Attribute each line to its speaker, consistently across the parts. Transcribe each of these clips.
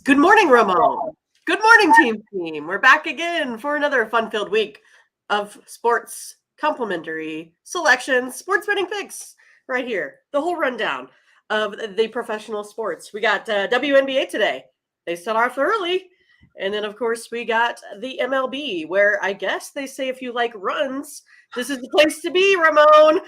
Speaker 1: Good morning, Ramon. Good morning, team. We're back again for another fun-filled week of sports complimentary selections, sports betting picks right here. The whole rundown of the professional sports. We got WNBA today. They start off early. And then, of course, we got the MLB, where I guess they say if you like runs, this is the place to be, Ramon.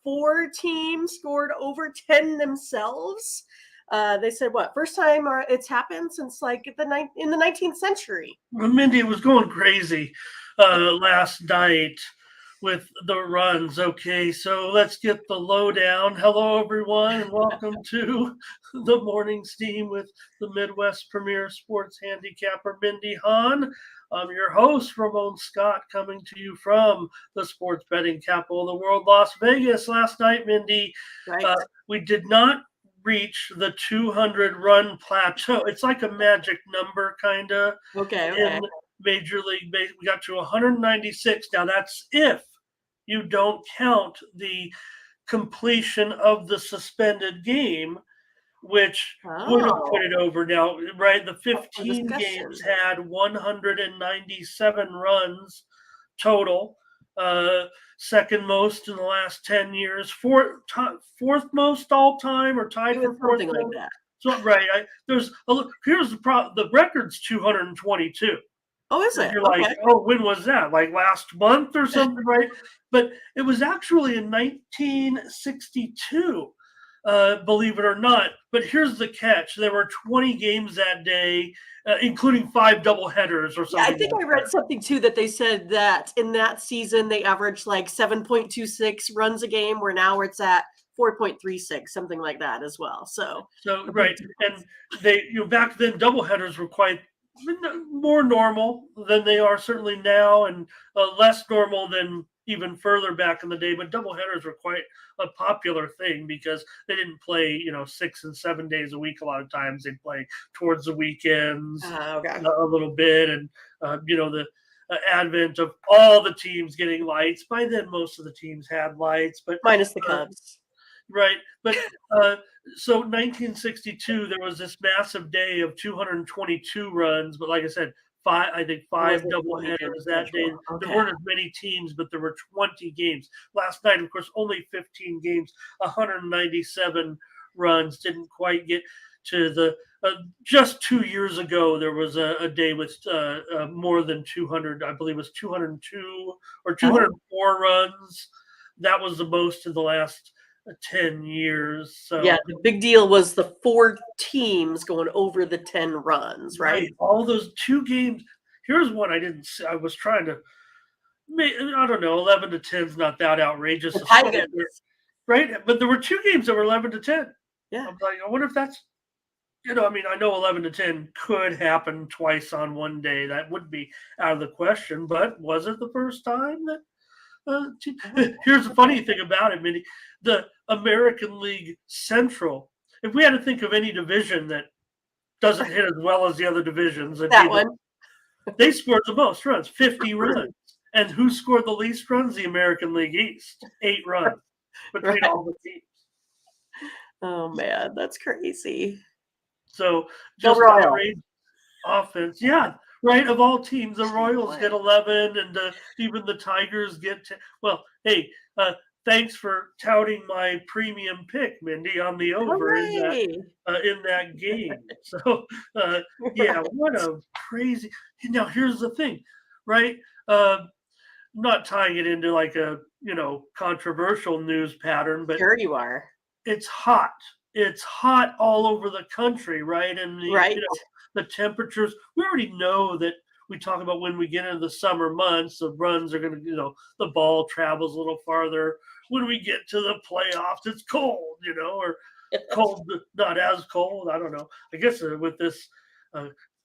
Speaker 1: 4 teams scored over 10 themselves? They said first time it's happened since in the 19th century.
Speaker 2: Mindy, it was going crazy last night with the runs. Okay, so let's get the lowdown. Hello, everyone, and welcome to the morning steam with the Midwest Premier Sports Handicapper, Mindy Hahne. I'm your host, Ramon Scott, coming to you from the sports betting capital of the world, Las Vegas. Last night, Mindy,
Speaker 1: right.
Speaker 2: We did not reach the 200 run plateau. It's like a magic number, kind of.
Speaker 1: Okay.
Speaker 2: In Major League Baseball, we got to 196. Now that's if you don't count the completion of the suspended game, which would have put it over. Now, right, the 15 games had 197 runs total. Second most in the last 10 years, fourth most all time, or tied for fourth.
Speaker 1: Something like that.
Speaker 2: So right, here's the record's 222.
Speaker 1: Oh, is it?
Speaker 2: You're like, oh, when was that? Like last month or something, right? But it was actually in 1962. Believe it or not. But here's the catch. There were 20 games that day, including 5 doubleheaders or something.
Speaker 1: Yeah, I think I read something, too, that they said that in that season they averaged like 7.26 runs a game, where now it's at 4.36, something like that as well. So
Speaker 2: right. And they, back then, doubleheaders were quite more normal than they are certainly now, and less normal than even further back in the day. But doubleheaders were quite a popular thing because they didn't play 6 and 7 days a week. A lot of times they'd play towards the weekends a little bit, and the advent of all the teams getting lights. By then most of the teams had lights, but
Speaker 1: minus the Cubs.
Speaker 2: Right. But so 1962, there was this massive day of 222 runs. But like I said, five doubleheaders that day. Okay. There weren't as many teams, but there were 20 games. Last night, of course, only 15 games, 197 runs. Didn't quite get to the just 2 years ago, there was a day with more than 200. I believe it was 202 or 204 runs. That was the most in the last 10 years. So
Speaker 1: yeah, the big deal was the 4 teams going over the 10 runs, right?
Speaker 2: All those 2 games. Here's one I didn't see. I was trying to, I don't know, 11 to 10 is not that outrageous. Right? But there were 2 games that were 11 to 10.
Speaker 1: Yeah.
Speaker 2: I'm like, I wonder if that's, I know 11 to 10 could happen twice on one day. That would be out of the question. But was it the first time that? Here's the funny thing about it, Mindy. The American League Central, if we had to think of any division that doesn't hit as well as the other divisions, they scored the most runs, 50 runs. And who scored the least runs? The American League East, 8 runs between all the teams.
Speaker 1: Oh, man, that's crazy.
Speaker 2: So just outrageous offense. Yeah. Right, of all teams, the Royals get 11, and even the Tigers get 10. Well, hey, thanks for touting my premium pick, Mindy, on the over in that game. So, yeah, what a crazy. Now, here's the thing, right? Not tying it into like a controversial news pattern, but
Speaker 1: sure you are.
Speaker 2: It's hot. It's hot all over the country, right? And the temperatures, we already know that. We talk about when we get into the summer months, the runs are going to, the ball travels a little farther. When we get to the playoffs, it's cold, or cold, not as cold. I don't know. I guess with this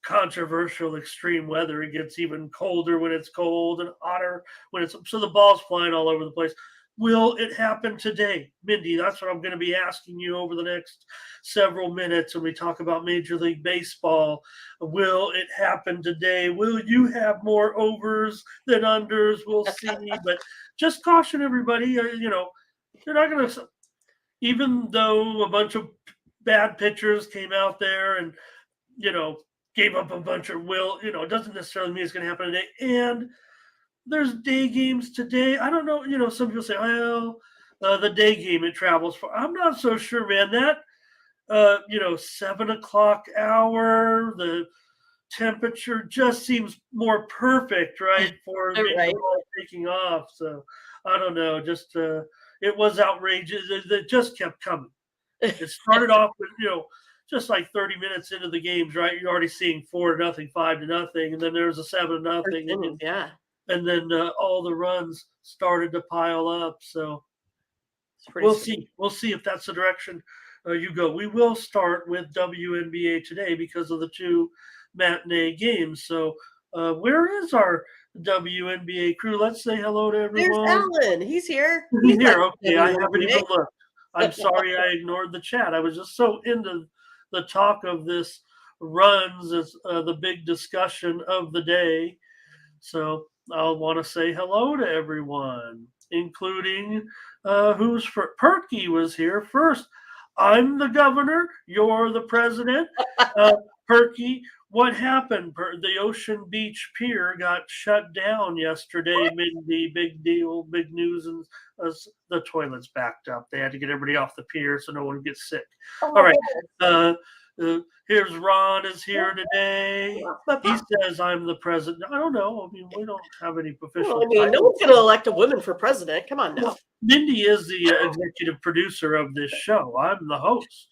Speaker 2: controversial extreme weather, it gets even colder when it's cold and hotter when it's, so the ball's flying all over the place. Will it happen today? Mindy, that's what I'm going to be asking you over the next several minutes when we talk about Major League Baseball. Will it happen today? Will you have more overs than unders? We'll see. But just caution everybody, you're not going to, even though a bunch of bad pitchers came out there and gave up a bunch of will. It doesn't necessarily mean it's going to happen today. And there's day games today. I don't know. Some people say, well, the day game it travels for. I'm not so sure, man. That 7 o'clock hour, the temperature just seems more perfect, right, for maybe
Speaker 1: Right.
Speaker 2: the ball taking off. So I don't know. Just it was outrageous. It just kept coming. It started off with just like 30 minutes into the games, right? You're already seeing 4-0, 5-0, and then there was a 7-0, and then all the runs started to pile up. So we'll see. We'll see if that's the direction you go. We will start with WNBA today because of the 2 matinee games. So where is our WNBA crew? Let's say hello to everyone.
Speaker 1: There's Alan. He's here.
Speaker 2: He's here. Okay, I haven't even looked. I'm sorry I ignored the chat. I was just so into the talk of this runs as the big discussion of the day. So I'll want to say hello to everyone, including who's for Perky was here first. I'm the governor. You're the president. Perky, what happened? The Ocean Beach Pier got shut down yesterday. Mindy, big deal, big news, and the toilets backed up. They had to get everybody off the pier so no one gets sick. All right. Here's Ron is here today. He says I'm the president. I don't know. I mean, we don't have any official.
Speaker 1: No one's going to elect a woman for president. Come on now.
Speaker 2: Well, Mindy is the executive producer of this show. I'm the host.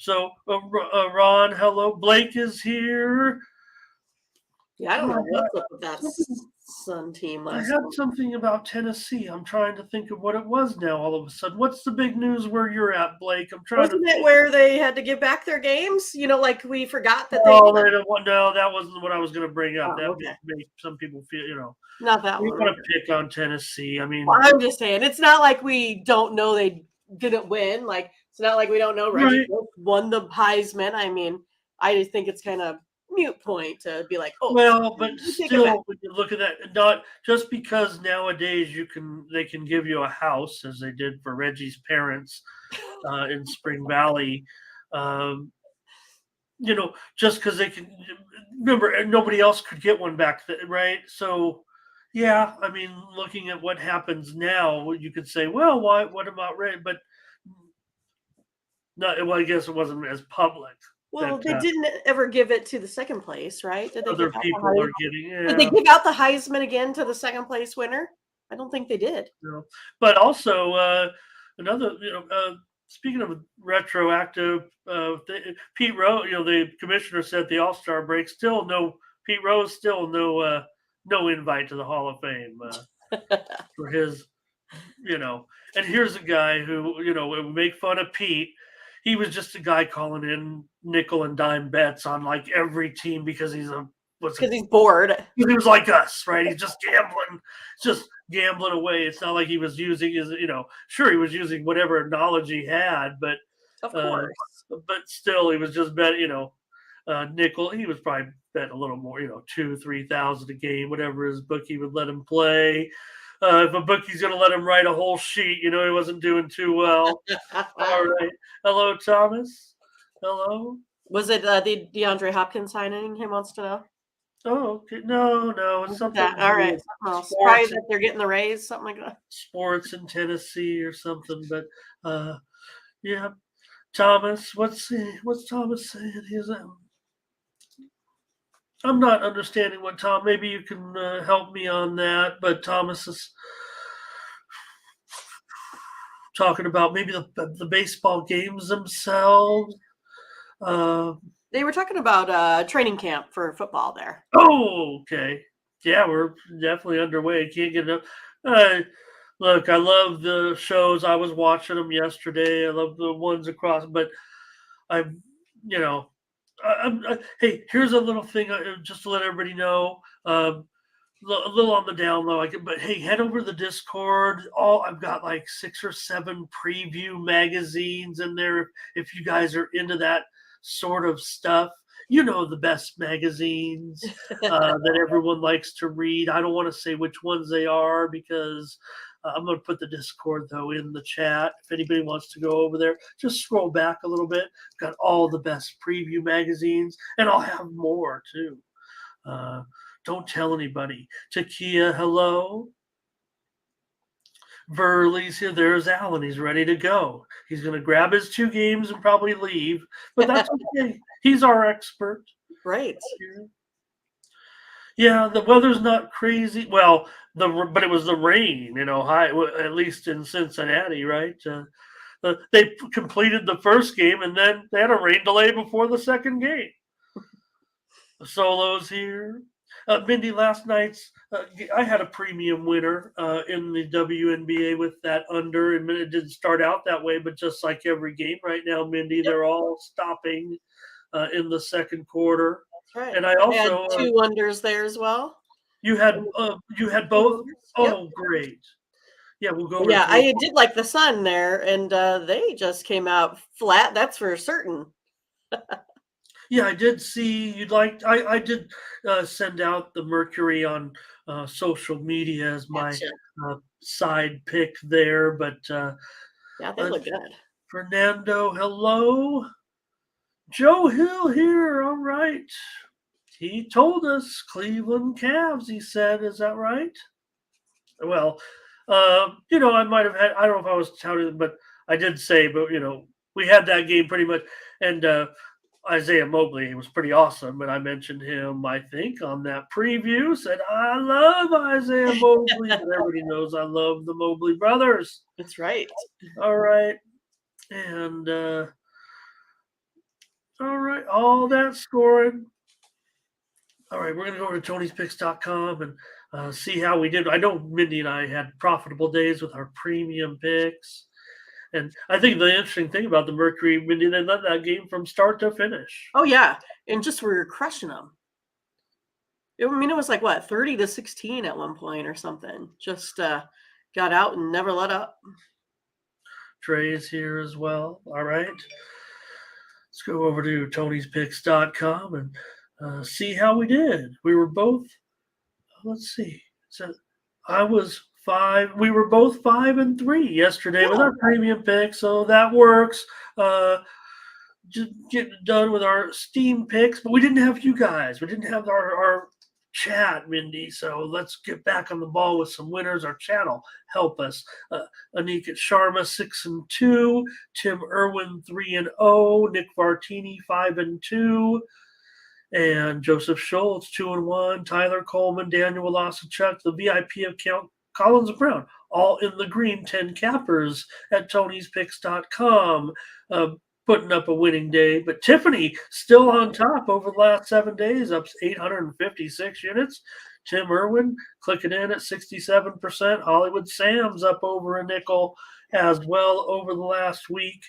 Speaker 2: So Ron, hello. Blake is here.
Speaker 1: Yeah, I don't know what's up with that Sun team last
Speaker 2: I had something about Tennessee. I'm trying to think of what it was now all of a sudden. What's the big news where you're at, Blake? I'm trying
Speaker 1: Wasn't it where they had to give back their games? Like we forgot that
Speaker 2: no, that wasn't what I was going to bring up. That made some people feel,
Speaker 1: not that
Speaker 2: we
Speaker 1: one.
Speaker 2: want to pick on Tennessee. I mean,
Speaker 1: I'm just saying, it's not like we don't know they didn't win. Like, it's not like we don't know Reggie won the Heisman. I mean, I just think it's kind of mute point to be like, oh,
Speaker 2: well, but still, when you look at that, not just because nowadays they can give you a house as they did for Reggie's parents in Spring Valley. Just because they can remember nobody else could get one back then, right? So yeah, I mean, looking at what happens now, you could say, well, what about Red? But no, well, I guess it wasn't as public.
Speaker 1: Well, they didn't ever give it to the second place, right? Did they
Speaker 2: other people are getting? Yeah.
Speaker 1: Did they give out the Heisman again to the second place winner? I don't think they did.
Speaker 2: No. But also another, speaking of retroactive, Pete Rose, the commissioner said the All-Star break Pete Rose still no invite to the Hall of Fame for his, and here's a guy who, would make fun of Pete. He was just a guy calling in nickel and dime bets on like every team because he's bored. He was like us, right? He's just gambling away. It's not like he was using his, sure he was using whatever knowledge he had, but
Speaker 1: of course,
Speaker 2: but still he was just betting, nickel. He was probably betting a little more, 2,000-3,000 a game, whatever his bookie would let him play. If a bookie's going to let him write a whole sheet, he wasn't doing too well. All right. Hello, Thomas. Hello.
Speaker 1: Was it the DeAndre Hopkins signing? He wants to know.
Speaker 2: Oh, okay. No, it's something.
Speaker 1: All right. Probably that they're getting the raise, something like that.
Speaker 2: Sports in Tennessee or something. But yeah, Thomas. What's Thomas saying? I'm not understanding what Tom. Maybe you can help me on that. But Thomas is talking about maybe the baseball games themselves.
Speaker 1: They were talking about training camp for football there.
Speaker 2: Oh, okay. Yeah, we're definitely underway. Can't get enough. Look, I love the shows. I was watching them yesterday. I love the ones across, but hey, here's a little thing just to let everybody know. A little on the down low, but hey, head over to the Discord. I've got like 6 or 7 preview magazines in there. If you guys are into that sort of stuff, the best magazines that everyone likes to read. I don't want to say which ones they are because I'm going to put the Discord, though, in the chat. If anybody wants to go over there, just scroll back a little bit. Got all the best preview magazines, and I'll have more, too. Don't tell anybody. Takia, hello. Verley's here. There's Alan. He's ready to go. He's going to grab his 2 games and probably leave, but that's okay. He's our expert.
Speaker 1: Right.
Speaker 2: Yeah, the weather's not crazy. Well, but it was the rain in Ohio, at least in Cincinnati, right? They completed the first game, and then they had a rain delay before the second game. The Solos here. Mindy, last night's I had a premium winner in the WNBA with that under, and it didn't start out that way, but just like every game right now, Mindy, they're all stopping in the second quarter.
Speaker 1: That's right.
Speaker 2: And I also
Speaker 1: had 2 unders there as well.
Speaker 2: You had both? Oh, yep. Great. Yeah, we'll go.
Speaker 1: Yeah, I did like the Sun there, and they just came out flat. That's for certain.
Speaker 2: Yeah, I did see you'd like. I did send out the Mercury on social media as my side pick there, but
Speaker 1: yeah, they look good.
Speaker 2: Fernando, hello. Joe Hill here. All right. He told us Cleveland Cavs, he said. Is that right? Well, I might have had, I don't know if I was touting, but I did say, but, we had that game pretty much. And Isaiah Mobley was pretty awesome. And I mentioned him, I think, on that preview. Said, I love Isaiah Mobley. And everybody knows I love the Mobley brothers.
Speaker 1: That's right.
Speaker 2: All right. And, all right. All that scoring. All right, we're going to go over to Tony'sPicks.com and see how we did. I know Mindy and I had profitable days with our premium picks. And I think the interesting thing about the Mercury, Mindy, they led that game from start to finish.
Speaker 1: Oh, yeah. And just we were crushing them. It was like, 30-16 at one point or something. Just got out and never let up.
Speaker 2: Trey is here as well. All right. Let's go over to Tony'sPicks.com and see how we did. We were both, let's see. So I was 5. We were both 5-3 yesterday with our premium pick, so that works. Just getting done with our Steam picks, but we didn't have you guys. We didn't have our chat, Mindy. So let's get back on the ball with some winners. Our chat will help us. Anika Sharma 6-2, Tim Irwin 3-0, Nick Vartini 5-2. And Joseph Schultz, 2-1, Tyler Coleman, Daniel Wolasachuk, the VIP account, Collins and Brown, all in the green, 10 cappers at Tony'sPicks.com, putting up a winning day. But Tiffany still on top over the last 7 days, up 856 units. Tim Irwin clicking in at 67%. Hollywood Sam's up over a nickel as well over the last week.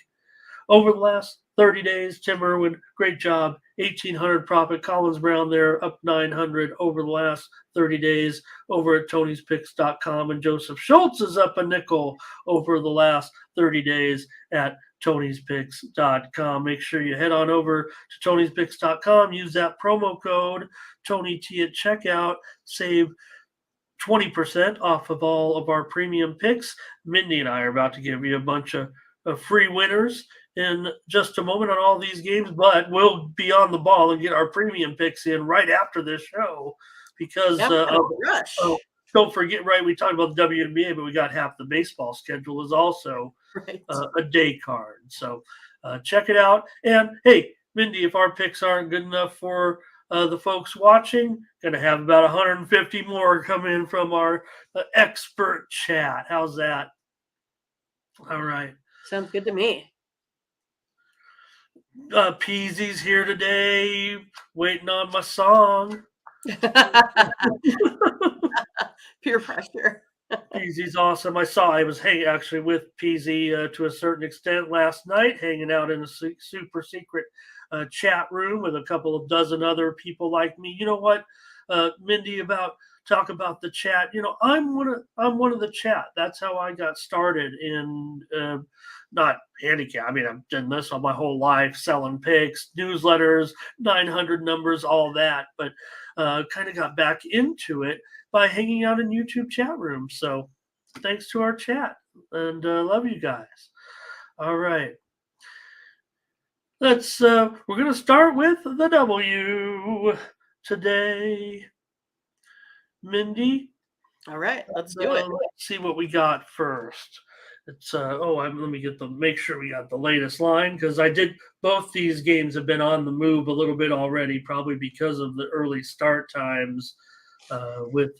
Speaker 2: Over the last 30 days, Tim Irwin, great job. 1,800 profit. Collins Brown there, up 900 over the last 30 days over at Tony'sPicks.com. And Joseph Schultz is up a nickel over the last 30 days at Tony'sPicks.com. Make sure you head on over to Tony'sPicks.com. Use that promo code TonyT at checkout. Save 20% off of all of our premium picks. Mindy and I are about to give you a bunch of free winners in just a moment on all these games, but we'll be on the ball and get our premium picks in right after this show because don't forget, right, we talked about the WNBA, but we got half the baseball schedule is also a day card. So check it out. And hey, Mindy, if our picks aren't good enough for the folks watching, going to have about 150 more come in from our expert chat. How's that? All right.
Speaker 1: Sounds good to me.
Speaker 2: Peasy's here today, waiting on my song.
Speaker 1: Peer pressure.
Speaker 2: Peasy's awesome. I was actually with Peasy to a certain extent last night, hanging out in a super secret chat room with a couple of dozen other people like me. You know what, Mindy, talk about the chat. I'm one of the chat. That's how I got started in not handicap. I mean, I've done this all my whole life, selling picks, newsletters, 900 numbers, all that. But kind of got back into it by hanging out in YouTube chat rooms. So thanks to our chat. And love you guys. All right. We're going to start with the W today. Mindy?
Speaker 1: All right, let's do it.
Speaker 2: Let's see what we got first. It's let me make sure we got the latest line, because both these games have been on the move a little bit already, probably because of the early start times with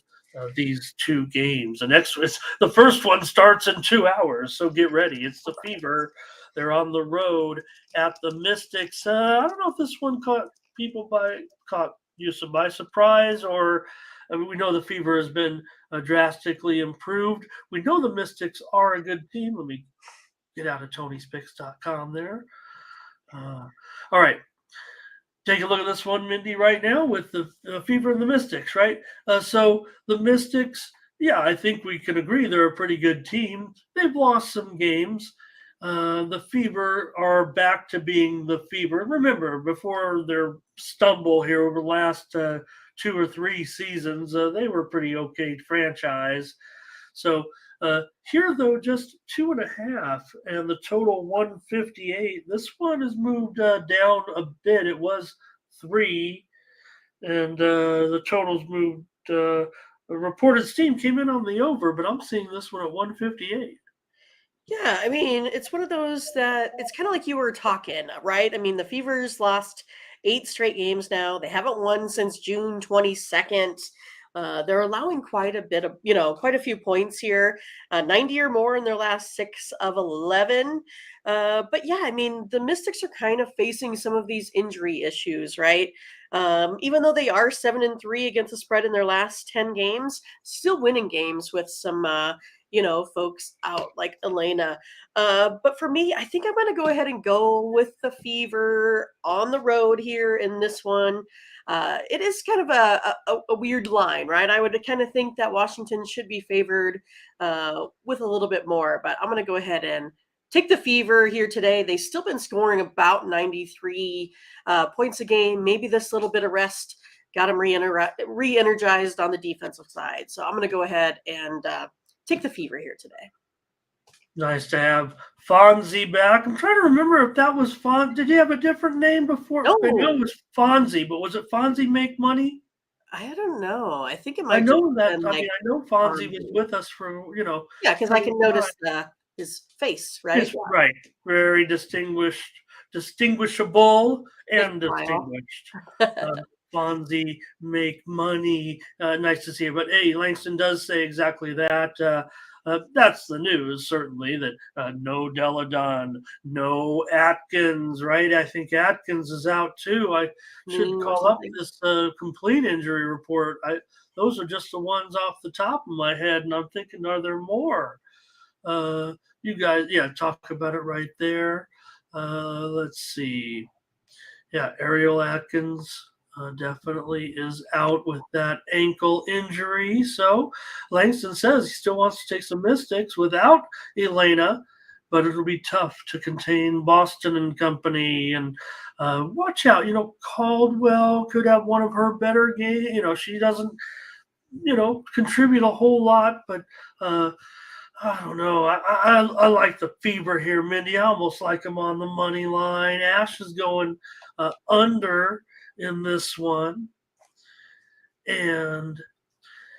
Speaker 2: these two games. The first one starts in 2 hours, so get ready. It's the Fever. They're on the road at the Mystics. I don't know if this one caught you by surprise, or we know the Fever has been drastically improved. We know the Mystics are a good team. Let me get out of Tony'sPicks.com there. All right. Take a look at this one, Mindy, right now with the Fever and the Mystics, right? So the Mystics, yeah, I think we can agree they're a pretty good team. They've lost some games. The Fever are back to being the Fever. Remember, before their stumble here over the last 2 or 3 seasons, they were a pretty okay franchise. So here, though, just 2.5, and the total 158. This one has moved down a bit. It was 3, and the totals moved. The reported steam came in on the over, but I'm seeing this one at 158.
Speaker 1: Yeah, I mean, it's one of those that it's kind of like you were talking, right? I mean, the Fever's lost 8 straight games now. They haven't won since June 22nd. They're allowing quite a bit of, quite a few points here, 90 or more in their last 6 of 11. But yeah, I mean, the Mystics are kind of facing some of these injury issues, right? Even though they are 7-3 against the spread in their last 10 games, still winning games with some, folks out like Elena. But for me, I think I'm going to go ahead and go with the Fever on the road here in this one. It is kind of a weird line, right? I would kind of think that Washington should be favored with a little bit more, but I'm going to go ahead and take the Fever here today. They've still been scoring about 93 points a game. Maybe this little bit of rest got them re-energized on the defensive side. So I'm going to go ahead and take the Fever here today.
Speaker 2: Nice to have Fonzie back. I'm trying to remember if that was Fonzie. Did he have a different name before?
Speaker 1: No.
Speaker 2: I know it was Fonzie, but was it Fonzie Make Money?
Speaker 1: I don't know. I think it might.
Speaker 2: I know that.
Speaker 1: Been,
Speaker 2: I mean, I know Fonzie was with us for
Speaker 1: Yeah, because I can notice his face, right?
Speaker 2: Yes, right. Very distinguishable and distinguished. Fonzie Make Money. Nice to see you. But hey, Langston does say exactly that. That's the news, certainly, that no Deladon, no Atkins, right? I think Atkins is out too. I should call up this complete injury report. Those are just the ones off the top of my head, and I'm thinking, are there more? You guys, talk about it right there. Let's see. Yeah, Ariel Atkins definitely is out with that ankle injury. So Langston says he still wants to take some Mystics without Elena, but it'll be tough to contain Boston and company. And watch out, Caldwell could have one of her better games. She doesn't, contribute a whole lot, but I don't know. I like the Fever here, Mindy. I almost like them on the money line. Ash is going under in this one. And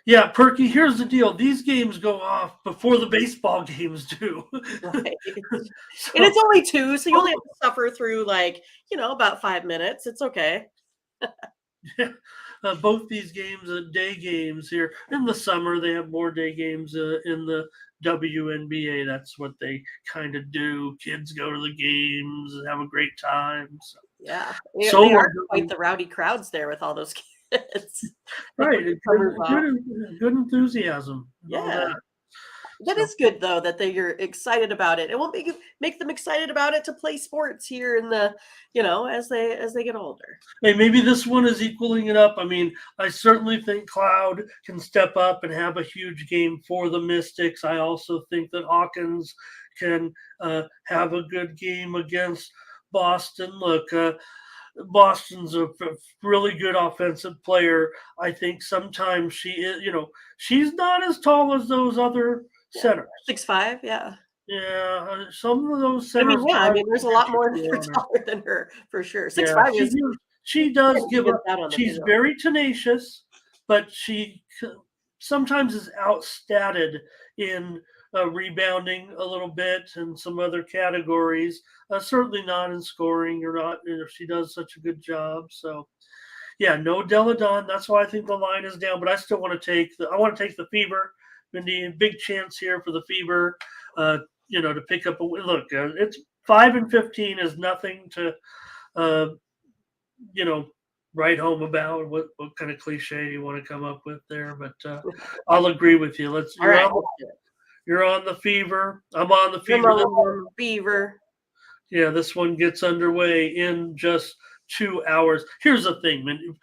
Speaker 2: yeah, Perky, here's the deal. These games go off before the baseball games do.
Speaker 1: Right. And it's only 2, so you only have to suffer through about 5 minutes. It's okay.
Speaker 2: Yeah. Both these games are day games here. In the summer, they have more day games in the WNBA. That's what they kind of do. Kids go to the games and have a great time. So.
Speaker 1: Yeah. They are quite the rowdy crowds there with all those kids.
Speaker 2: Right. Good enthusiasm.
Speaker 1: Yeah. That is good, though, that you're excited about it. It won't make them excited about it to play sports here in the, as they get older.
Speaker 2: Hey, maybe this one is equaling it up. I mean, I certainly think Cloud can step up and have a huge game for the Mystics. I also think that Hawkins can have a good game against Boston. Look, Boston's a really good offensive player. I think sometimes she is, she's not as tall as those other centers.
Speaker 1: 6'5", yeah.
Speaker 2: Yeah, some of those centers.
Speaker 1: There's a lot more that are taller than her for sure. 6'5" is.
Speaker 2: She does give up.
Speaker 1: Out on the
Speaker 2: She's
Speaker 1: field.
Speaker 2: very tenacious, but she sometimes is outstatted in rebounding a little bit and some other categories. Certainly not in scoring or not. She does such a good job. So, yeah, no Deladon. That's why I think the line is down. But I still want to take the. I want to take the Fever. Mindy, big chance here for the Fever. To pick up a win. Look, it's 5-15 is nothing to. Write home about what kind of cliche you want to come up with there, but I'll agree with you. You're on the Fever. I'm on the Fever.
Speaker 1: Fever.
Speaker 2: Yeah, this one gets underway in just 2 hours. Here's the thing, man.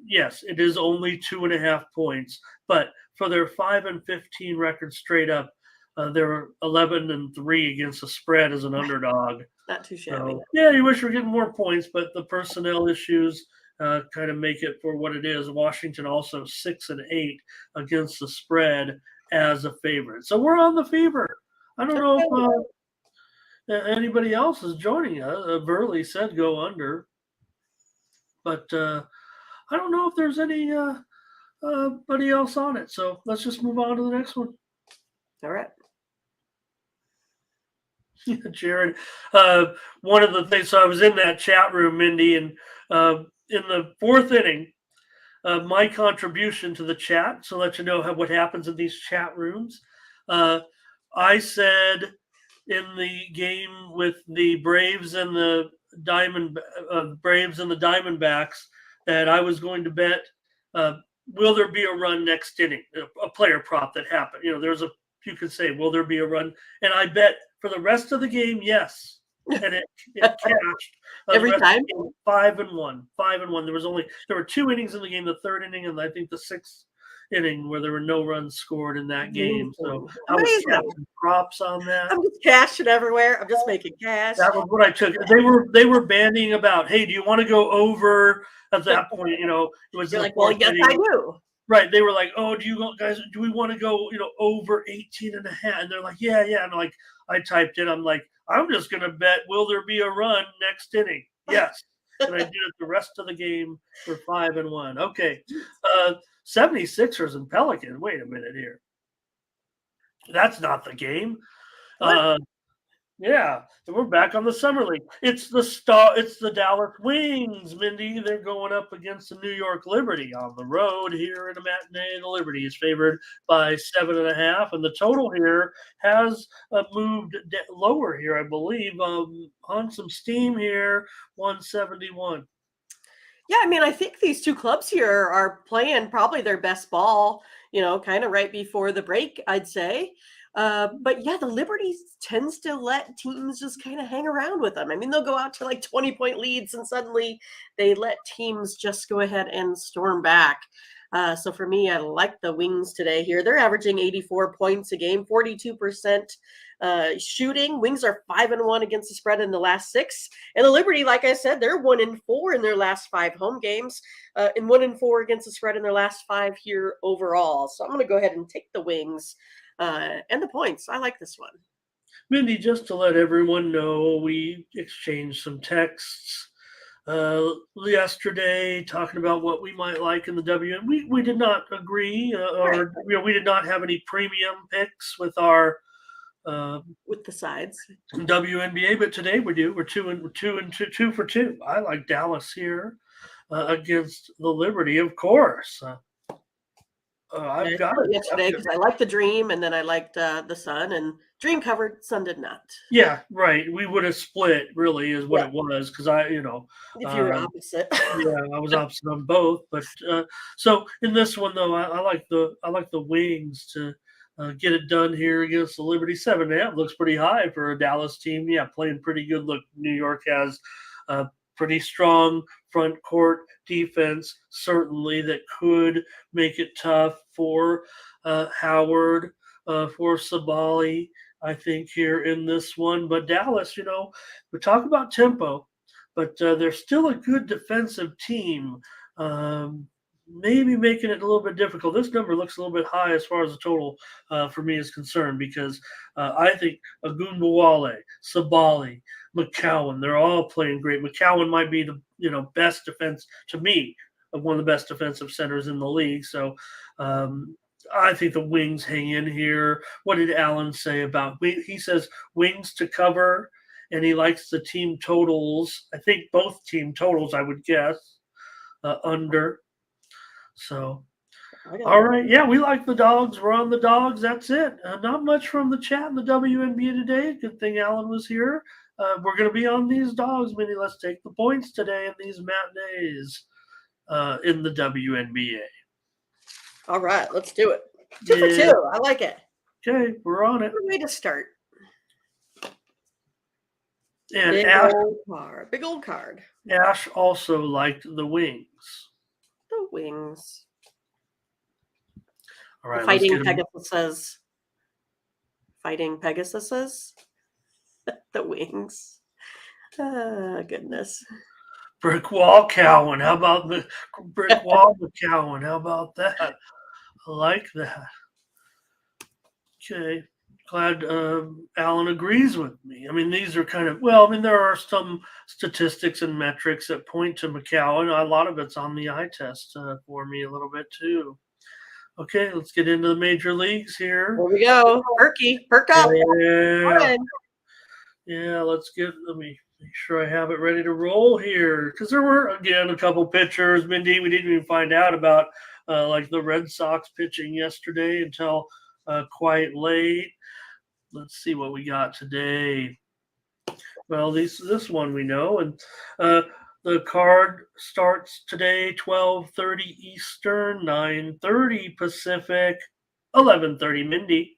Speaker 2: Yes, it is only 2.5 points, but for their 5-15 record straight up, they're 11-3 against the spread as an underdog.
Speaker 1: Not too shabby.
Speaker 2: So, yeah, you wish we were getting more points, but the personnel issues kind of make it for what it is. Washington also 6-8 against the spread as a favorite. So we're on the Fever. I don't know if anybody else is joining us. Burley said go under, but I don't know if there's anybody else on it. So let's just move on to the next one.
Speaker 1: All right.
Speaker 2: Jared, one of the things, so I was in that chat room, Mindy, and in the fourth inning, my contribution to the chat, so let you know what happens in these chat rooms. I said in the game with the Braves and the Diamondbacks that I was going to bet, will there be a run next inning? A player prop that happened. You could say, will there be a run? And I bet for the rest of the game, yes. And it cashed
Speaker 1: every time.
Speaker 2: 5-1. There were 2 innings in the game, the third inning and I think the 6th inning where there were no runs scored in that game. So I was cashing props on that.
Speaker 1: I'm just cashing everywhere. I'm just making cash.
Speaker 2: That was what I took. They were bandying about, hey, do you want to go over at that point? It was
Speaker 1: like, well, yes, I do.
Speaker 2: Right. They were like, oh, do we want to go, over 18.5? And they're like, yeah. And like, I typed in, I'm like, I'm just going to bet, will there be a run next inning? Yes. And I did it the rest of the game for 5-1. Okay. 76ers and Pelicans. Wait a minute here. That's not the game. Yeah, we're back on the Summer League. It's the Dallas Wings, Mindy. They're going up against the New York Liberty on the road here in a matinee. The Liberty is favored by 7.5, and the total here has moved lower here, I believe, on some steam here, 171.
Speaker 1: Yeah, I think these two clubs here are playing probably their best ball, kind of right before the break, I'd say. But yeah, the Liberty tends to let teams just kind of hang around with them. They'll go out to like 20-point leads and suddenly they let teams just go ahead and storm back. So for me, I like the Wings today here. They're averaging 84 points a game, 42% shooting. Wings are 5-1 against the spread in the last 6. And the Liberty, like I said, they're 1-4 in their last 5 home games, and 1-4 against the spread in their last 5 here overall. So I'm going to go ahead and take the Wings. And the points. I like this one.
Speaker 2: Mindy, just to let everyone know, we exchanged some texts yesterday talking about what we might like in the WNBA. We did not agree, we did not have any premium picks with our
Speaker 1: with the sides
Speaker 2: WNBA, but today we do. We're 2 for 2. I like Dallas here against the Liberty, of course. I've got it
Speaker 1: yesterday because I liked the Dream, and then I liked the Sun, and Dream covered, Sun did not.
Speaker 2: Yeah, right. We would have split, really, is what it was, because if
Speaker 1: you were opposite.
Speaker 2: Yeah, I was opposite on both. But so in this one though, I like the Wings to get it done here against the Liberty. 7.5 looks pretty high for a Dallas team. Yeah, playing pretty good. Look, New York has pretty strong front court defense, certainly, that could make it tough for Howard, for Sabali, I think, here in this one. But Dallas, we talk about tempo, but they're still a good defensive team. maybe making it a little bit difficult. This number looks a little bit high as far as the total for me is concerned because I think Agunbowale, Sabali, McCowan, they're all playing great. McCowan might be the best defense to me of one of the best defensive centers in the league. So I think the Wings hang in here. What did Allen say about? He says Wings to cover, and he likes the team totals. I think both team totals, I would guess, under. So, all right. Yeah, we like the dogs. We're on the dogs. That's it. Not much from the chat in the WNBA today. Good thing Alan was here. We're going to be on these dogs, Mindy. Let's take the points today in these matinees in the WNBA.
Speaker 1: All right. Let's do it. 2 for 2. I like it.
Speaker 2: Okay. We're on it.
Speaker 1: What a way to start.
Speaker 2: And
Speaker 1: big old card.
Speaker 2: Ash also liked the Wings.
Speaker 1: The Wings.
Speaker 2: All right.
Speaker 1: Fighting Pegasus says the Wings. Goodness.
Speaker 2: Brick wall Cowan. How about the brick wall Cowan? How about that? I like that. Okay. Glad Alan agrees with me. I mean, these are kind of, there are some statistics and metrics that point to McCowan. A lot of it's on the eye test for me a little bit too. Okay, let's get into the major leagues here.
Speaker 1: Here we go. Perk up.
Speaker 2: Yeah, let me make sure I have it ready to roll here. Because there were, again, a couple pitchers. Mindy, we didn't even find out about like the Red Sox pitching yesterday until quite late. Let's see what we got today. Well, this one we know, and the card starts today 12:30 Eastern, 9:30 Pacific, 11:30 Mindy,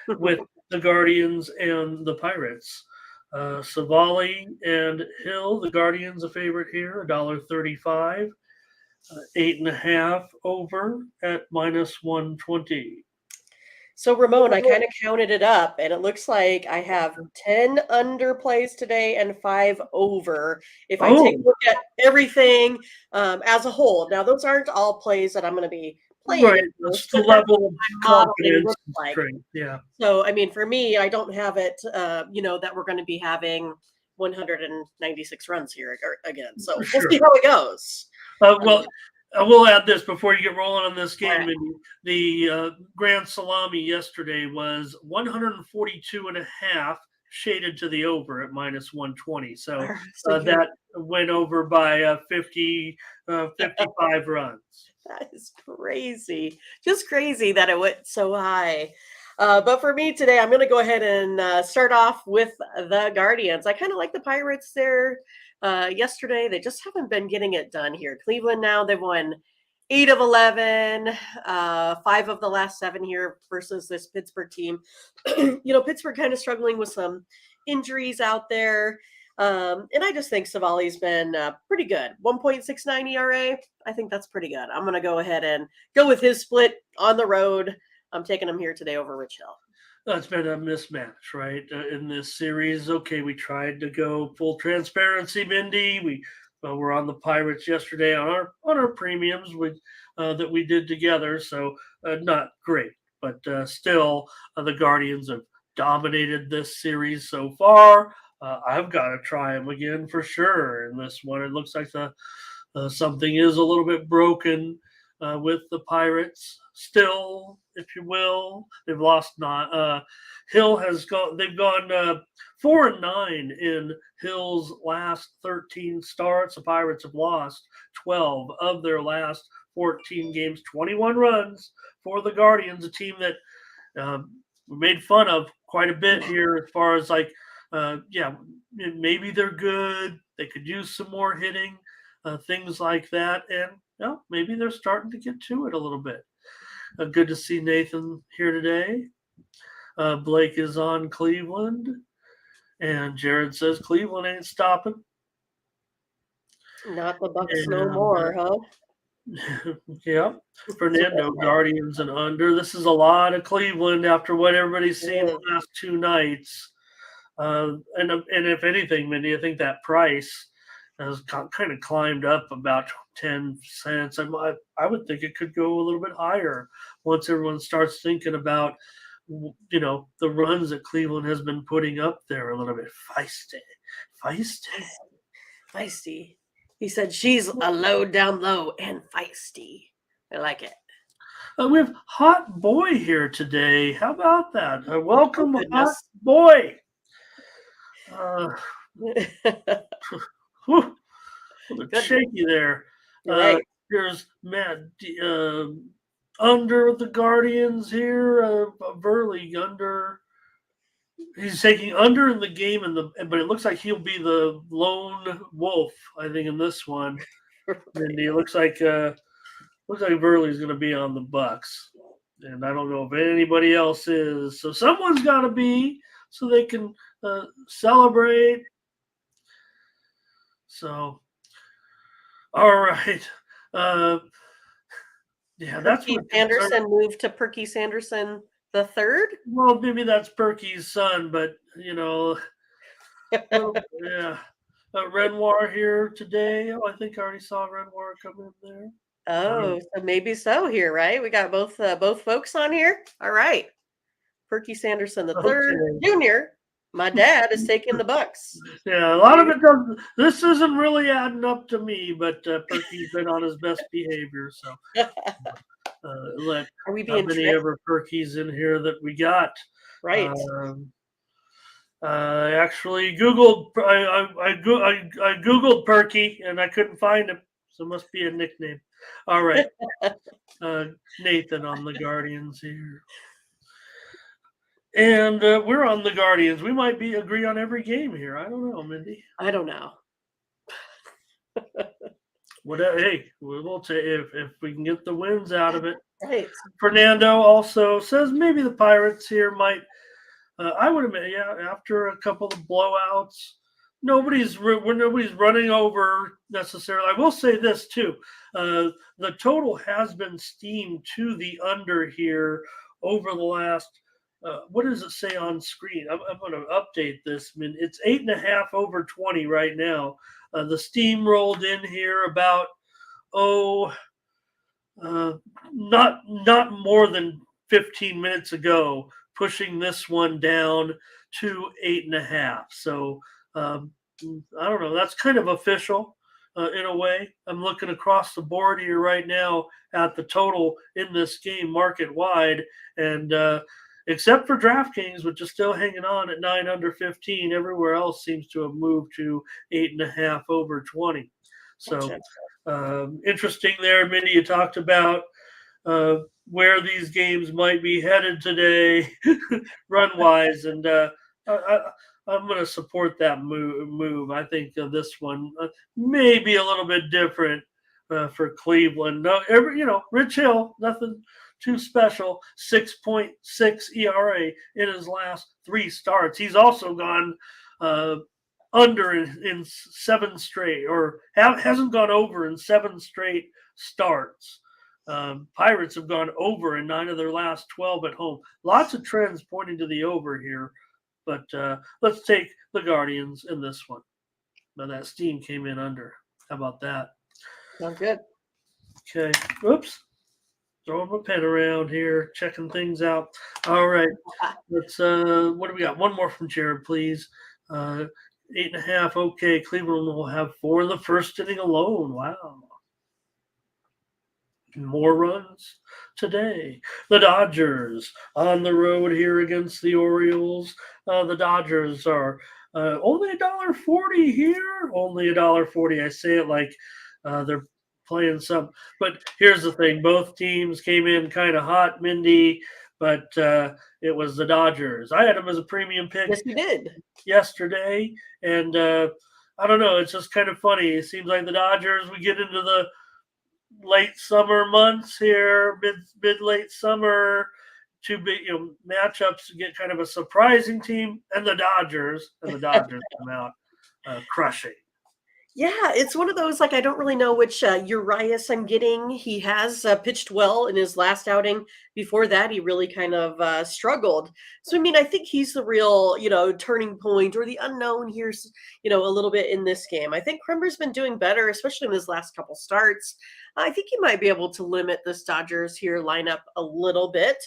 Speaker 2: with the Guardians and the Pirates. Savali and Hill, the Guardians a favorite here, $1.35, 8.5 over at -120.
Speaker 1: So, Ramon, I kind of counted it up, and it looks like I have 10 under plays today and 5 over. If I take a look at everything as a whole. Now, those aren't all plays that I'm going to be playing.
Speaker 2: Right, that's the level of confidence.
Speaker 1: Like. Yeah. So, I mean, for me, I don't have it, that we're going to be having 196 runs here again. So, we'll see how it goes.
Speaker 2: I will add this before you get rolling on this game. Right. The Grand Salami yesterday was 142.5, shaded to the over at -120. So that went over by 55 runs.
Speaker 1: That is crazy. Just crazy that it went so high. But for me today, I'm going to go ahead and start off with the Guardians. I kind of like the Pirates there. Yesterday, they just haven't been getting it done here. Cleveland now, they've won 8 of 11, 5 of the last 7 here versus this Pittsburgh team. Pittsburgh kind of struggling with some injuries out there. And I just think Savali's been pretty good. 1.69 ERA. I think that's pretty good. I'm going to go ahead and go with his split on the road. I'm taking him here today over Rich Hill.
Speaker 2: It's been a mismatch, right, in this series. Okay, we tried to go full transparency, Mindy. We were on the Pirates yesterday on our premiums that we did together, so not great. But still, the Guardians have dominated this series so far. I've got to try them again for sure in this one. It looks like something is a little bit broken with the Pirates still, if you will. They've lost Hill has gone. They've gone 4-9 in Hill's last 13 starts. The Pirates have lost 12 of their last 14 games. 21 runs for the Guardians, a team that we made fun of quite a bit here as far as maybe they're good. They could use some more hitting, things like that, and maybe they're starting to get to it a little bit. Good to see Nathan here today. Blake is on Cleveland. And Jared says Cleveland ain't stopping.
Speaker 1: Not the Bucks no more, huh?
Speaker 2: Yep. Fernando, Guardians and under. This is a lot of Cleveland after what everybody's seen the last 2 nights. And if anything, Mindy, I think that price has kind of climbed up about 10 cents. I would think it could go a little bit higher once everyone starts thinking about, the runs that Cleveland has been putting up there a little bit.
Speaker 1: Feisty. He said she's a low down low and feisty. I like it.
Speaker 2: We have Hot Boy here today. How about that? Welcome, Hot
Speaker 1: Goodness.
Speaker 2: Boy. Shaky there.
Speaker 1: Right.
Speaker 2: Here's Matt under the Guardians here. Burley under. He's taking under in the game, but it looks like he'll be the lone wolf. I think in this one, and it looks like Burley's going to be on the Bucks, and I don't know if anybody else is. So someone's got to be, so they can celebrate. So, all right. Yeah, that's
Speaker 1: Perky Sanderson moved to Perky Sanderson the third.
Speaker 2: Well, maybe that's Perky's son, but yeah. Renoir here today. Oh, I think I already saw Renoir come in there.
Speaker 1: Oh, so maybe so here, right? We got both folks on here. All right. Perky Sanderson the third, Junior. My dad is taking the Bucks.
Speaker 2: Yeah, a lot of it doesn't. This isn't really adding up to me, but Perky's been on his best behavior. So,
Speaker 1: are we
Speaker 2: being many ever Perkies in here that we got?
Speaker 1: Right.
Speaker 2: I actually Googled. I Googled Perky and I couldn't find him, so it must be a nickname. All right, Nathan on the Guardians here. And we're on the Guardians. We might agree on every game here. I don't know, Mindy.
Speaker 1: I don't know.
Speaker 2: Hey, we'll take if we can get the wins out of it.
Speaker 1: Right.
Speaker 2: Fernando also says maybe the Pirates here might. I would admit, after a couple of blowouts, nobody's running over necessarily. I will say this too: the total has been steamed to the under here over the last. What does it say on screen? I'm going to update this. I mean, it's 8.5 over 20 right now. The steam rolled in here about not more than 15 minutes ago, pushing this one down to 8.5. So I don't know. That's kind of official in a way. I'm looking across the board here right now at the total in this game market wide, and except for DraftKings, which is still hanging on at 9 under 15, everywhere else seems to have moved to 8.5 over 20. So interesting there, Mindy. You talked about where these games might be headed today, run-wise, and I'm going to support that move. I think this one may be a little bit different for Cleveland. No, Rich Hill, nothing too special. 6.6 ERA in his last 3 starts. He's also gone under in 7 straight, or hasn't gone over in 7 straight starts. Pirates have gone over in 9 of their last 12 at home. Lots of trends pointing to the over here, but let's take the Guardians in this one. Now that steam came in under. How about that?
Speaker 1: Sounds good.
Speaker 2: Okay. Oops. Throwing my pen around here, checking things out. All right. Let's what do we got? One more from Jared, please. 8.5. Okay. Cleveland will have 4 in the first inning alone. Wow. More runs today. The Dodgers on the road here against the Orioles. The Dodgers are only $1.40 here. Only $1.40. I say it like they're playing some. But here's the thing. Both teams came in kind of hot, Mindy, but it was the Dodgers. I had them as a premium pick.
Speaker 1: Yes, you did.
Speaker 2: Yesterday. And I don't know. It's just kind of funny. It seems like the Dodgers, we get into the late summer months here, mid late summer, 2 big matchups to get kind of a surprising team, and the Dodgers come out crushing.
Speaker 1: Yeah, it's one of those, like, I don't really know which, Urias I'm getting. He has, pitched well in his last outing. Before that, he really kind of, struggled. So, I mean, I think he's the real, turning point or the unknown here's, a little bit in this game. I think Crimber's been doing better, especially in his last couple starts. I think he might be able to limit this Dodgers here lineup a little bit.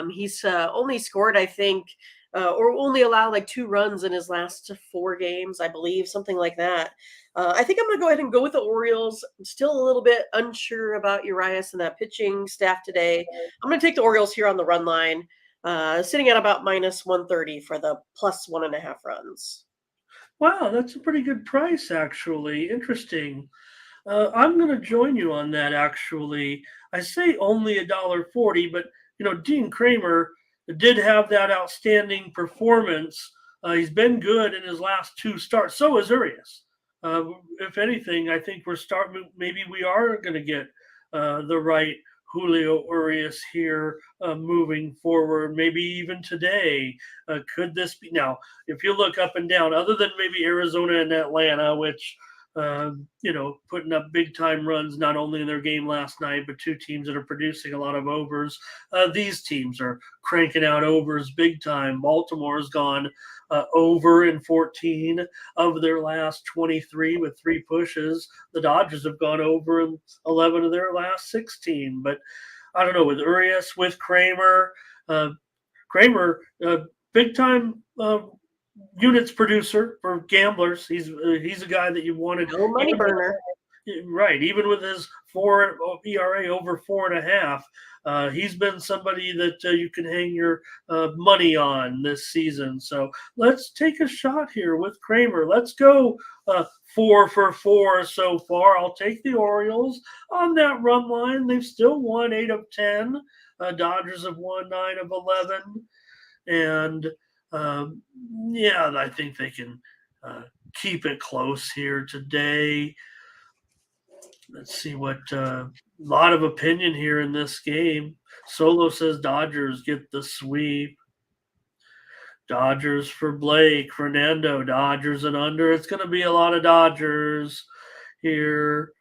Speaker 1: He's, only scored, I think, or only allowed, like, 2 runs in his last 4 games, I believe, something like that. I think I'm going to go ahead and go with the Orioles. I'm still a little bit unsure about Urias and that pitching staff today. I'm going to take the Orioles here on the run line, sitting at about minus 130 for the plus 1.5 runs.
Speaker 2: Wow, that's a pretty good price, actually. Interesting. I'm going to join you on that. Actually, I say only $1.40, but Dean Kramer did have that outstanding performance. He's been good in his last 2 starts. So is Urias. If anything, I think we're starting. Maybe we are going to get the right Julio Urias here moving forward. Maybe even today. Could this be now? If you look up and down, other than maybe Arizona and Atlanta, which putting up big time runs not only in their game last night, but 2 teams that are producing a lot of overs. These teams are cranking out overs big time. Baltimore's gone over in 14 of their last 23 with 3 pushes. The Dodgers have gone over in 11 of their last 16. But I don't know, with Urias, with Kramer, big time units producer for gamblers. He's a guy that you wanted.
Speaker 1: No money burner.
Speaker 2: Right, even with his 4 ERA over 4.5, he's been somebody that you can hang your money on this season. So let's take a shot here with Kramer. Let's go 4 for 4 so far. I'll take the Orioles on that run line. They've still won 8 of 10. Dodgers have won 9 of 11, and yeah, I think they can keep it close here today. Let's see what lot of opinion here in this game. Solo says Dodgers get the sweep. Dodgers for Blake. Fernando, Dodgers and under. It's going to be a lot of Dodgers here.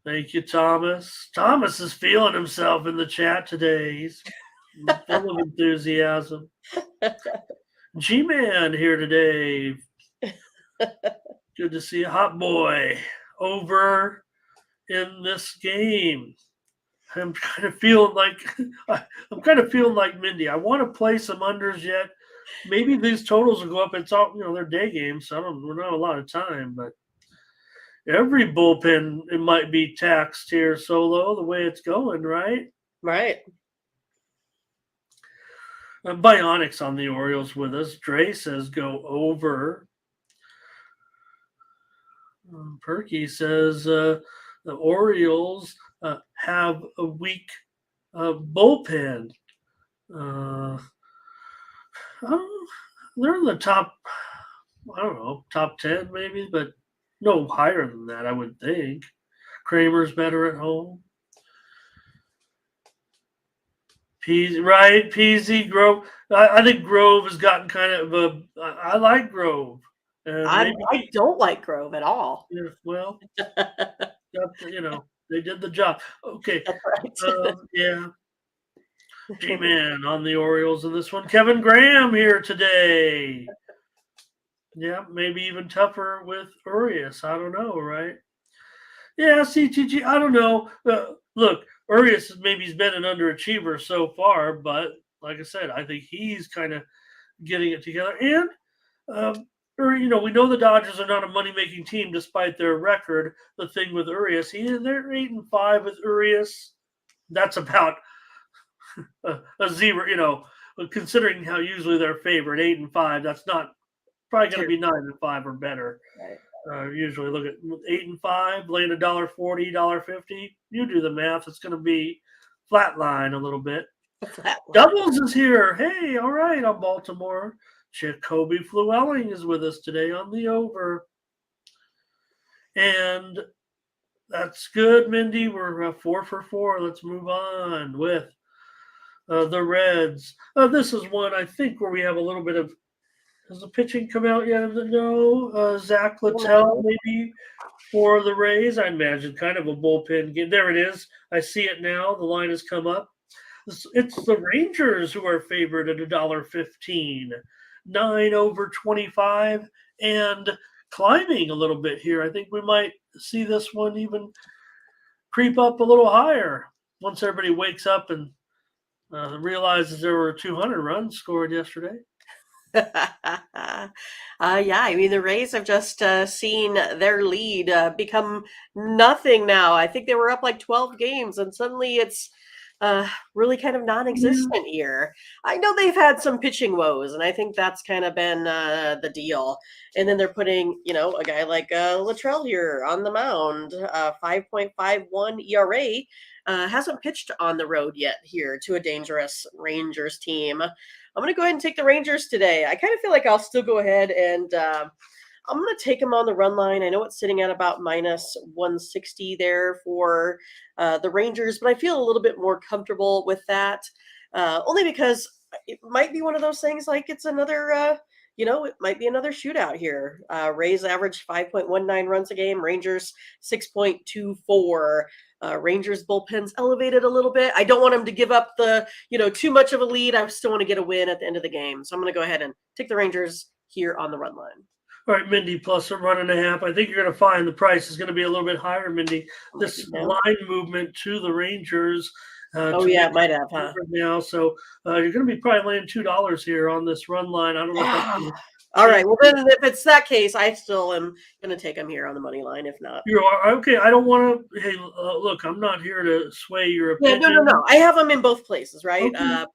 Speaker 2: Thank you, Thomas. Thomas is feeling himself in the chat today. He's full of enthusiasm. G-Man here today. Good to see a hot boy over in this game. I'm kind of feeling like Mindy. I want to play some unders yet. Maybe these totals will go up. It's all they're day games, so we don't have a lot of time. But every bullpen it might be taxed here, Solo. The way it's going, right?
Speaker 1: Right.
Speaker 2: Bionics on the Orioles with us. Dre says go over. Perky says the Orioles have a weak bullpen. They're in the top, I don't know, top 10 maybe, but no higher than that, I would think. Kramer's better at home. PZ, Grove. I think Grove has gotten kind of I like Grove.
Speaker 1: I don't like Grove at all.
Speaker 2: Yeah, well, they did the job. Okay.
Speaker 1: That's right.
Speaker 2: Yeah. G-Man on the Orioles in this one. Kevin Graham here today. Yeah, maybe even tougher with Urias. I don't know, right? Yeah, CTG, I don't know. Look, Urias he's been an underachiever so far, but like I said, I think he's kind of getting it together. And we know the Dodgers are not a money-making team despite their record. The thing with Urias, they're 8-5 with Urias. That's about a zero. Considering how usually they're favored, 8-5. That's not probably going to be 9-5 or better.
Speaker 1: Right.
Speaker 2: Usually look at 8-5, laying $1.40, $1.50. You do the math. It's going to be flatline a little bit. Doubles is here. Hey, all right, on Baltimore. Jacoby Flewelling is with us today on the over. And that's good, Mindy. We're 4 for 4. Let's move on with the Reds. This is one, I think, where we have a little bit of Has the pitching come out yet? No. Zach Littell maybe for the Rays. I imagine kind of a bullpen game. There it is. I see it now. The line has come up. It's the Rangers who are favored at $1.15, 9 over 25, and climbing a little bit here. I think we might see this one even creep up a little higher once everybody wakes up and realizes there were 200 runs scored yesterday.
Speaker 1: Yeah, I mean, the Rays have just seen their lead become nothing now. I think they were up like 12 games, and suddenly it's really kind of non-existent here. I know they've had some pitching woes, and I think that's kind of been the deal. And then they're putting, a guy like Luttrell here on the mound, 5.51 ERA. Hasn't pitched on the road yet here to a dangerous Rangers team. I'm going to go ahead and take the Rangers today. I kind of feel like I'll still go ahead and I'm going to take them on the run line. I know it's sitting at about minus 160 there for the Rangers, but I feel a little bit more comfortable with that, only because it might be one of those things like it's another, it might be another shootout here. Rays average 5.19 runs a game, Rangers 6.24. Rangers bullpen's elevated a little bit. I don't want them to give up the, too much of a lead. I still want to get a win at the end of the game. So I'm going to go ahead and take the Rangers here on the run line.
Speaker 2: All right, Mindy, plus a run and a half. I think you're going to find the price is going to be a little bit higher, Mindy. This line movement to the Rangers.
Speaker 1: It might have, huh?
Speaker 2: Now, so you're going to be probably laying $2 here on this run line. I don't know.
Speaker 1: All right. Well, then if it's that case, I still am going to take them here on the money line. If not,
Speaker 2: you are okay. I don't want to. Hey, look, I'm not here to sway your opinion.
Speaker 1: Yeah, no. I have them in both places, right? Okay.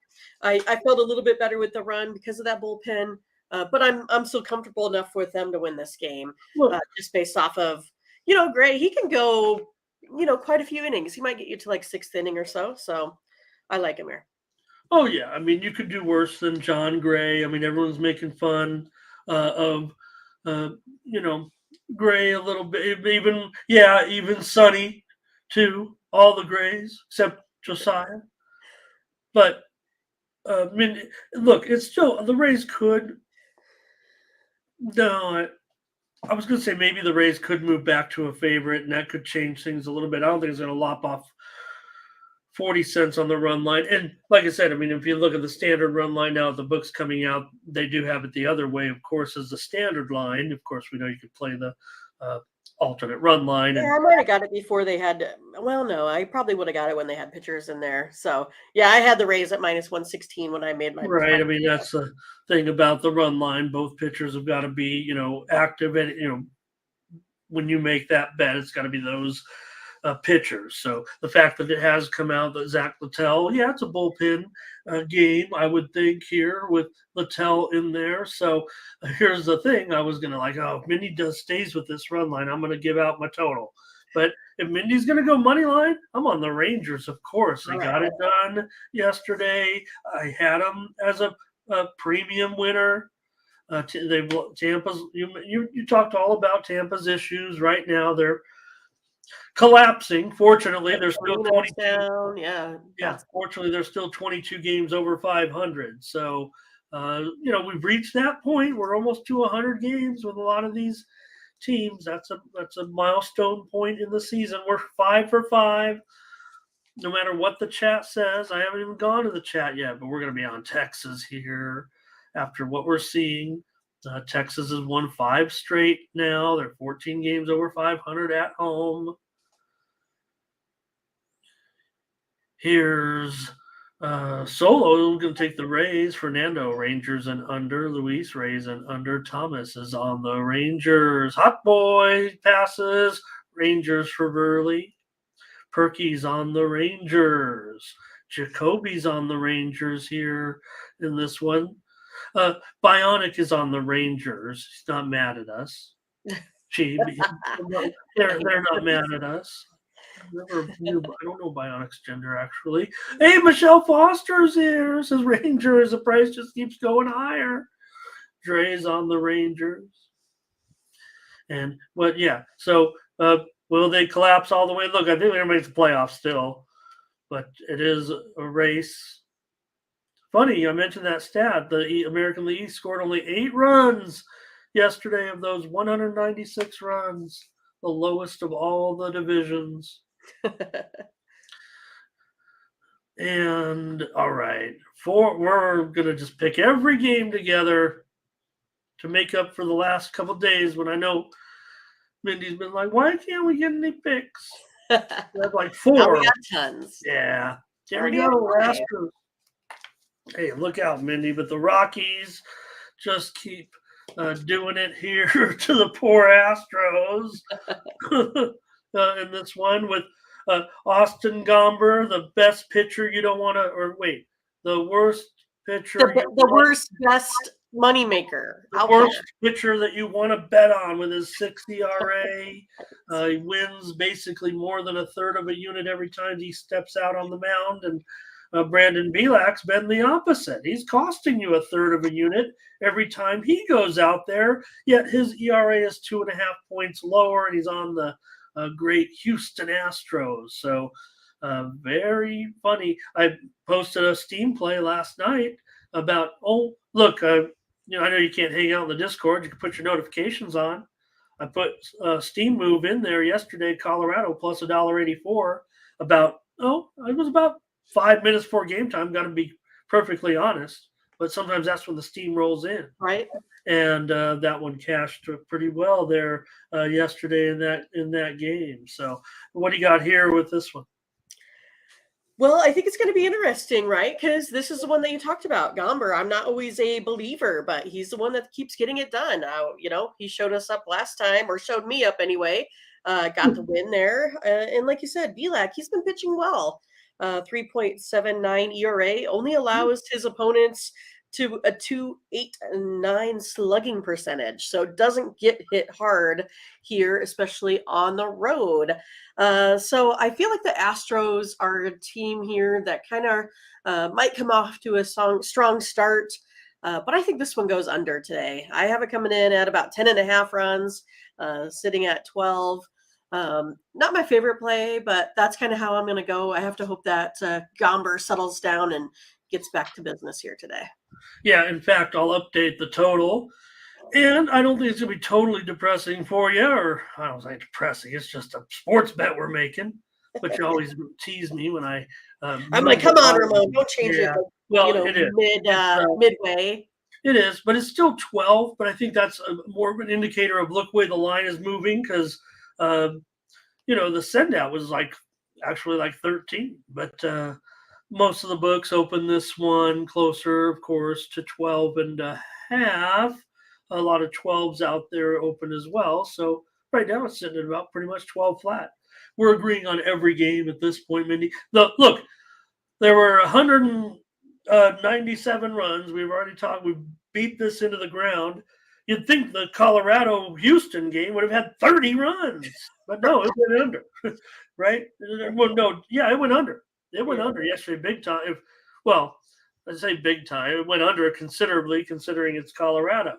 Speaker 1: I felt a little bit better with the run because of that bullpen, but I'm still comfortable enough with them to win this game, just based off of Gray. He can go quite a few innings. He might get you to like sixth inning or so. So I like him here.
Speaker 2: Oh yeah, I mean you could do worse than John Gray. I mean everyone's making fun of Gray a little bit, even Sonny too. All the Grays except Josiah. But I mean, look, it's still the Rays could. No, I was going to say maybe the Rays could move back to a favorite, and that could change things a little bit. I don't think it's going to lop off 40 cents on the run line. And like I said, I mean, if you look at the standard run line now, the book's coming out, they do have it the other way, of course, as the standard line. Of course, we know you could play the alternate run line.
Speaker 1: Yeah, I might have got it before they had. Well, no, I probably would have got it when they had pitchers in there. So yeah, I had the Rays at minus 116 when I made my
Speaker 2: right. I mean, that's the thing about the run line. Both pitchers have got to be, active, and when you make that bet, it's got to be those pitchers. So the fact that it has come out that Zach Littell, it's a bullpen game, I would think, here with Littell in there. So here's the thing. I was going to if Mindy stays with this run line, I'm going to give out my total. But if Mindy's going to go money line, I'm on the Rangers, of course. They got it done yesterday. I had them as a premium winner. Tampa's. You talked all about Tampa's issues right now. They're collapsing. Fortunately, there's still 22
Speaker 1: down. Yeah.
Speaker 2: Fortunately, there's still 22 games over 500. So, we've reached that point. We're almost to 100 games with a lot of these teams. That's a milestone point in the season. We're 5 for 5. No matter what the chat says, I haven't even gone to the chat yet, but we're going to be on Texas here after what we're seeing. Texas has won 5 straight now. They're 14 games over 500 at home. Here's Solo going to take the Rays. Fernando, Rangers and under. Luis, Rays and under. Thomas is on the Rangers. Hot boy passes. Rangers for Burley. Perky's on the Rangers. Jacoby's on the Rangers here in this one. Bionic is on the Rangers. He's not mad at us. They're not mad at us. I don't know Bionic's gender, actually. Hey, Michelle Foster's here. Says Rangers. The price just keeps going higher. Dre's on the Rangers. And, so will they collapse all the way? Look, I think they're going to make the playoffs still. But it is a race. funny, I mentioned that stat. The American League scored only 8 runs yesterday of those 196 runs, the lowest of all the divisions. And all right, we're gonna just pick every game together to make up for the last couple days when I know Mindy's been like, "Why can't we get any picks?" We have like 4.
Speaker 1: Now we got tons.
Speaker 2: Yeah, here we go. Astros. Hey, look out, Mindy! But the Rockies just keep doing it here to the poor Astros. In this one with Austin Gomber, the best pitcher you don't want to, or wait, the worst pitcher,
Speaker 1: the worst, best moneymaker,
Speaker 2: the worst pitcher that you want to bet on with his 6 ERA. He wins basically more than a third of a unit every time he steps out on the mound, and Brandon Bielak's been the opposite. He's costing you a third of a unit every time he goes out there, yet his ERA is 2.5 points lower, and he's on the great Houston Astros. So very funny. I posted a Steam play last night about, look, I know you can't hang out in the Discord. You can put your notifications on. I put Steam Move in there yesterday, Colorado plus $1.84. It was about 5 minutes before game time. Got to be perfectly honest, but sometimes that's when the steam rolls in,
Speaker 1: right?
Speaker 2: And that one cashed pretty well there yesterday in that game. So, what do you got here with this one?
Speaker 1: Well, I think it's going to be interesting, right? Because this is the one that you talked about, Gomber. I'm not always a believer, but he's the one that keeps getting it done. He showed us up last time, or showed me up anyway. Got the win there, and like you said, Bielak, he's been pitching well. 3.79 ERA, only allows his opponents to a 2.89 slugging percentage. So doesn't get hit hard here, especially on the road. So I feel like the Astros are a team here that kind of might come off to a strong start. But I think this one goes under today. I have it coming in at about 10.5 runs, sitting at 12. Not my favorite play, but that's kind of how I'm going to go. I have to hope that Gomber settles down and gets back to business here today.
Speaker 2: Yeah, in fact, I'll update the total. And I don't think it's going to be totally depressing for you, or I don't say depressing. It's just a sports bet we're making. But you always tease me when I'm
Speaker 1: like, come on, Ramon, don't change it.
Speaker 2: Well, it is.
Speaker 1: Midway.
Speaker 2: It is, but it's still 12. But I think that's more of an indicator of look where the line is moving, because the send out was actually like 13. But most of the books open this one closer, of course, to 12.5. A lot of 12s out there open as well. So right now it's sitting at about pretty much 12 flat. We're agreeing on every game at this point, Mindy. Look, there were 197 runs. We've already talked. We beat this into the ground. You'd think the Colorado-Houston game would have had 30 runs. But no, it went under, right? Well, no, yeah, it went under. It went under yesterday, big time. I say big time. It went under considerably, considering it's Colorado.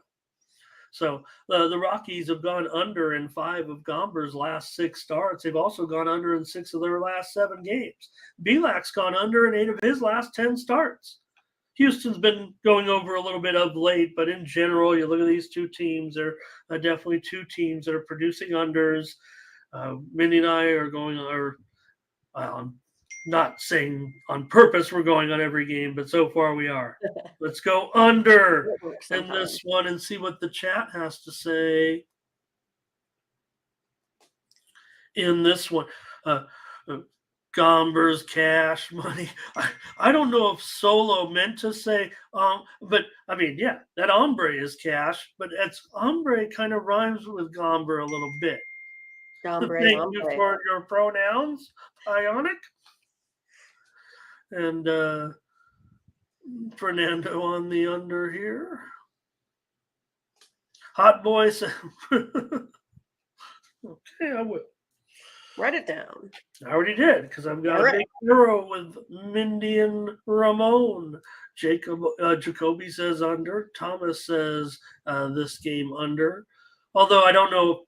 Speaker 2: So the Rockies have gone under in 5 of Gomber's last 6 starts. They've also gone under in 6 of their last 7 games. Bielak's gone under in 8 of his last 10 starts. Houston's been going over a little bit of late, but in general, you look at these 2 teams. They're definitely 2 teams that are producing unders. Mindy and I are going on. Not saying on purpose we're going on every game, but so far we are. Let's go under in this one and see what the chat has to say in this one. Gomber's cash money. I don't know if Solo meant to say, but I mean, yeah, that hombre is cash, but it's hombre kind of rhymes with Gomber a little bit. Thank you for your pronouns, Ionic. And Fernando on the under here. Hot boy said, okay, I will.
Speaker 1: Write it down.
Speaker 2: I already did, because I've got a big arrow with Mindy and Ramon. Jacoby says under. Thomas says this game under. Although I don't know.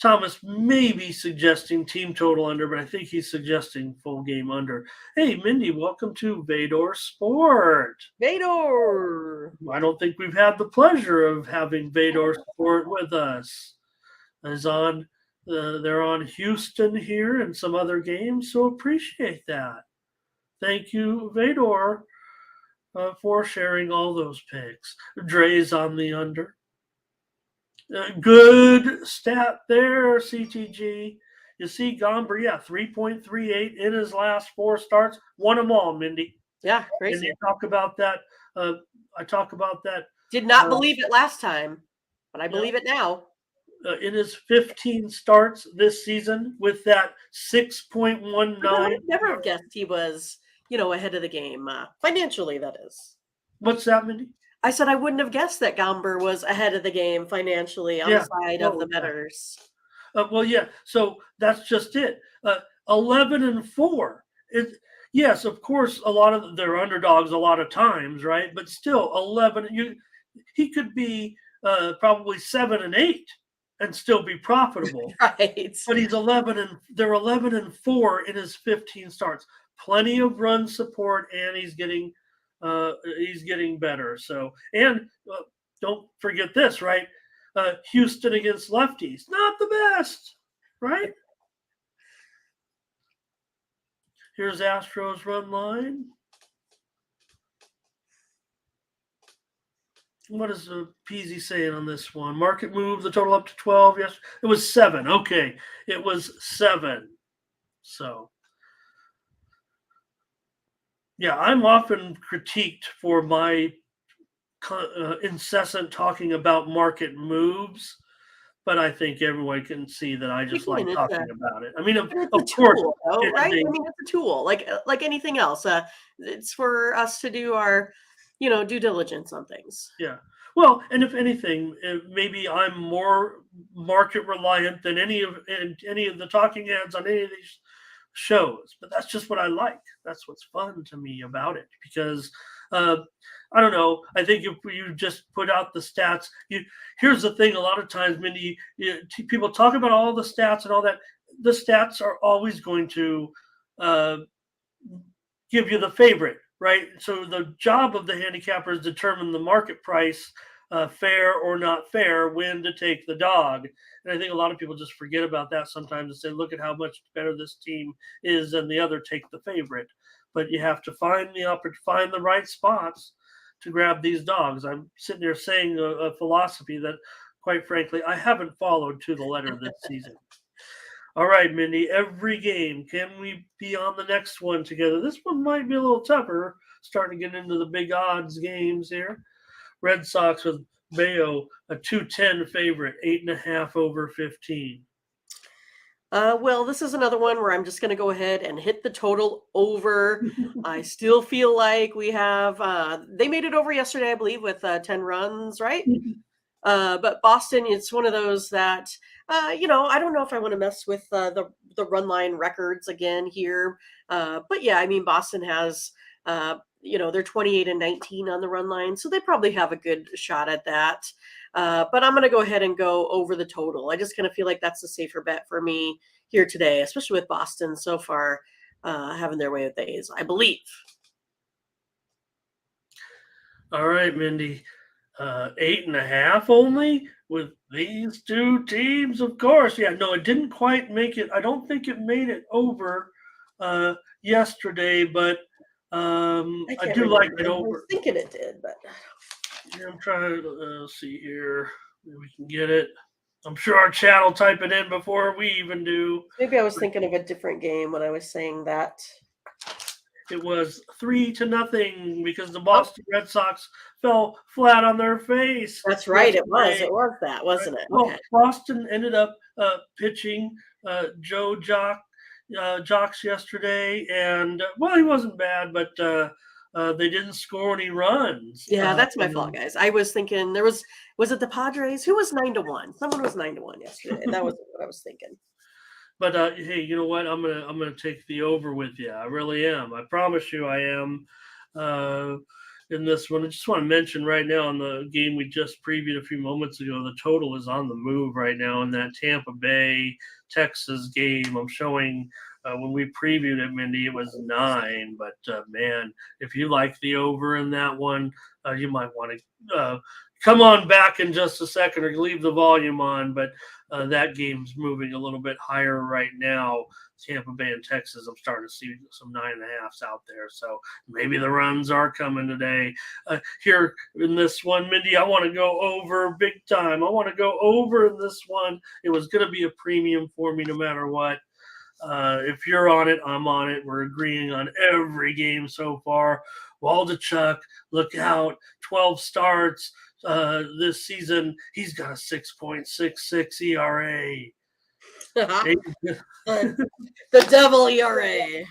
Speaker 2: Thomas may be suggesting team total under, but I think he's suggesting full game under. Hey, Mindy, welcome to Vador Sport.
Speaker 1: Vador!
Speaker 2: I don't think we've had the pleasure of having Vador Sport with us. They're on Houston here and some other games, so appreciate that. Thank you, Vador, for sharing all those picks. Dre's on the under. Good stat there, CTG. You see Gomber, 3.38 in his last 4 starts. Won them all, Mindy.
Speaker 1: Yeah, crazy.
Speaker 2: And you talk about that. I talk about that.
Speaker 1: Did not believe it last time, but I believe it now.
Speaker 2: In his 15 starts this season with that 6.19.
Speaker 1: I would never have guessed he was, ahead of the game. Financially, that is.
Speaker 2: What's that, Mindy?
Speaker 1: I said I wouldn't have guessed that Gomber was ahead of the game financially on the side of the bettors.
Speaker 2: So that's just it. 11-4. Yes, of course, a lot of they're underdogs a lot of times, right? But still, 11. He could be probably 7-8 and still be profitable,
Speaker 1: right?
Speaker 2: But he's 11-4 in his 15 starts. Plenty of run support, and he's getting better. So, and don't forget this, right? Houston against lefties, not the best, right? Here's Astros run line. What is Peasy saying on this one? Market move the total up to 12. Yes, it was 7. Okay, it was 7. So, yeah, I'm often critiqued for my incessant talking about market moves, but I think everyone can see that I just like talking about it. I mean, of course,
Speaker 1: tool, though, right? I mean, it's a tool, like anything else. It's for us to do our, due diligence on things.
Speaker 2: Yeah. Well, and if anything, maybe I'm more market reliant than any of the talking heads on any of these shows, but that's just what I like. That's what's fun to me about it, because I don't know. I think if you just put out the stats, here's the thing. A lot of times, Mindy, people talk about all the stats and all that. The stats are always going to give you the favorite, right? So the job of the handicapper is determine the market price, fair or not fair, when to take the dog. And I think a lot of people just forget about that sometimes and say, look at how much better this team is than the other, take the favorite. But you have to find the right spots to grab these dogs. I'm sitting there saying a philosophy that, quite frankly, I haven't followed to the letter this season. All right, Mindy, every game. Can we be on the next one together? This one might be a little tougher, starting to get into the big odds games here. Red Sox with Bayo, a 210 favorite, 8.5 over 15.
Speaker 1: Well, this is another one where I'm just going to go ahead and hit the total over. I still feel like we have, they made it over yesterday, I believe, with 10 runs, right? But Boston, it's one of those that, I don't know if I want to mess with the run line records again here. But yeah, I mean, Boston has, they're 28-19 on the run line, so they probably have a good shot at that. But I'm going to go ahead and go over the total. I just kind of feel like that's a safer bet for me here today, especially with Boston so far having their way with the A's, I believe.
Speaker 2: All right, Mindy. 8.5 only with these two teams, of course. Yeah, no, it didn't quite make it. I don't think it made it over yesterday, but I do like it over.
Speaker 1: I was thinking it did, but
Speaker 2: yeah, I'm trying to see here. Maybe we can get it. I'm sure our chat will type it in before we even do.
Speaker 1: Maybe I was thinking of a different game when I was saying that.
Speaker 2: It was 3-0 because the Boston Red Sox fell flat on their face.
Speaker 1: That's right. It was that, wasn't it?
Speaker 2: Well, okay. Boston ended up pitching Joe Jocks yesterday, and he wasn't bad, but they didn't score any runs.
Speaker 1: Yeah, that's my fault, guys. I was thinking was it the Padres? Who was 9-1? Someone was 9-1 yesterday. That was what I was thinking.
Speaker 2: But hey, you know what? I'm gonna take the over with you. I really am. I promise you, I am. in this one. I just want to mention right now on the game we just previewed a few moments ago, the total is on the move right now in that Tampa Bay, Texas game. I'm showing when we previewed it, Mindy, it was 9. But, man, if you like the over in that one, you might want to come on back in just a second or leave the volume on. But that game's moving a little bit higher right now. Tampa Bay and Texas, I'm starting to see some 9.5s out there. So maybe the runs are coming today. Here in this one, Mindy, I want to go over big time. I want to go over in this one. It was going to be a premium for me no matter what. If you're on it, I'm on it. We're agreeing on every game so far. Waldachuk, look out. 12 starts this season. He's got a 6.66 ERA.
Speaker 1: The devil ERA.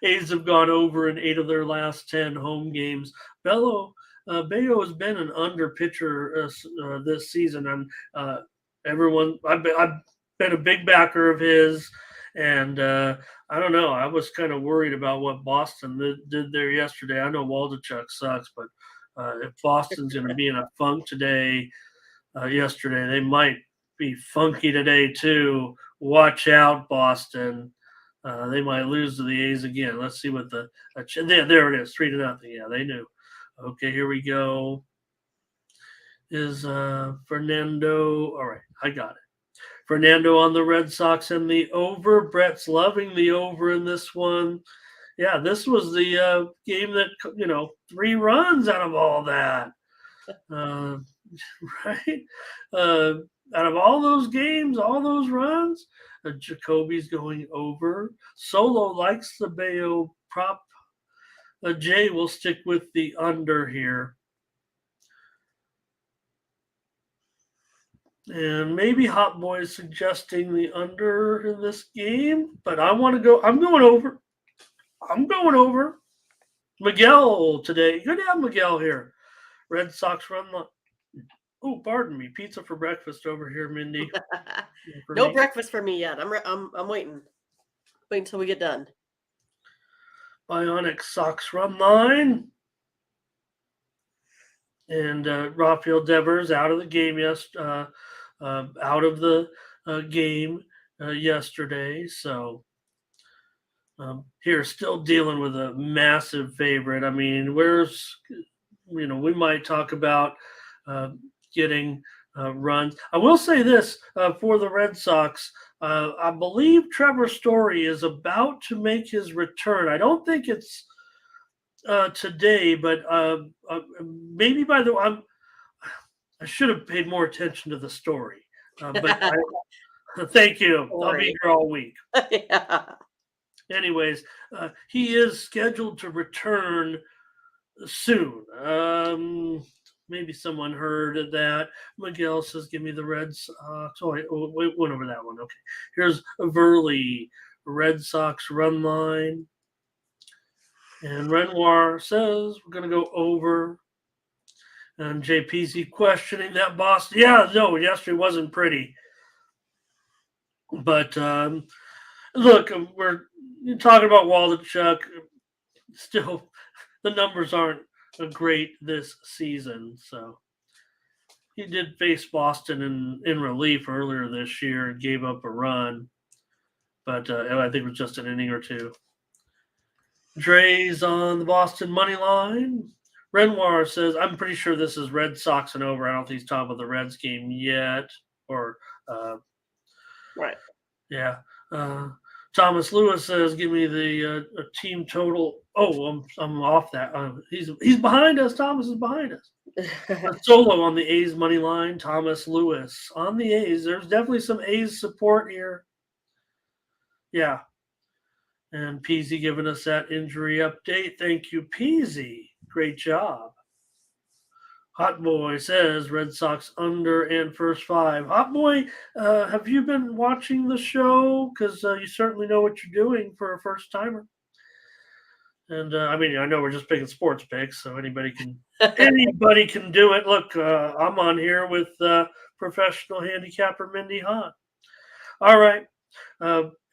Speaker 2: A's have gone over in 8 of their last 10 home games. Bayo has been an under pitcher this season, and I've been a big backer of his, and I don't know. I was kind of worried about what Boston did there yesterday. I know Waldachuk sucks, but if Boston's going to be in a funk yesterday, they might be funky today too. Watch out, Boston. They might lose to the A's again. Let's see what there it is, 3-0. Yeah, they knew. Okay, here we go. Is Fernando? All right, I got it. Fernando on the Red Sox and the over. Brett's loving the over in this one. Yeah, this was the game that 3 runs out of all that. Right? Out of all those games, all those runs, Jacoby's going over. Solo likes the Bayo prop. Jay will stick with the under here. And maybe Hot Boy is suggesting the under in this game, but I want to go. I'm going over. Miguel today. Good to have Miguel here. Red Sox run the. Oh, pardon me. Pizza for breakfast over here, Mindy.
Speaker 1: No breakfast for me yet. I'm waiting. Wait until we get done.
Speaker 2: Bionic Sox run line. And Rafael Devers out of the game game yesterday. So here still dealing with a massive favorite. I mean, we might talk about getting runs. I will say this for the Red Sox. I believe Trevor Story is about to make his return. I don't think it's today, but maybe by the way, I should have paid more attention to the story. But thank you. I'll be here all week.
Speaker 1: Yeah.
Speaker 2: Anyways, he is scheduled to return soon. Maybe someone heard of that. Miguel says, give me the Red Sox. We went over that one. Okay. Here's Verley, Red Sox run line. And Renoir says we're going to go over. And JPZ questioning that Boston. Yeah, no, yesterday wasn't pretty. But look, we're talking about Waldachuk. Still, the numbers aren't great this season. So he did face Boston in relief earlier this year and gave up a run. But I think it was just an inning or two. Dre's on the Boston money line. Renoir says, I'm pretty sure this is Red Sox and over. I don't think he's talking about the Reds game yet.
Speaker 1: Right.
Speaker 2: Yeah. Thomas Lewis says, give me the team total. Oh, I'm off that. He's behind us. Thomas is behind us. Solo on the A's money line. Thomas Lewis on the A's. There's definitely some A's support here. Yeah. And Peasy giving us that injury update. Thank you, Peasy. Great job. Hot Boy says Red Sox under and first 5. Hot Boy, have you been watching the show? Because you certainly know what you're doing for a first timer. And I know we're just picking sports picks, so anybody can do it. Look, I'm on here with professional handicapper Mindy Hahne. All right.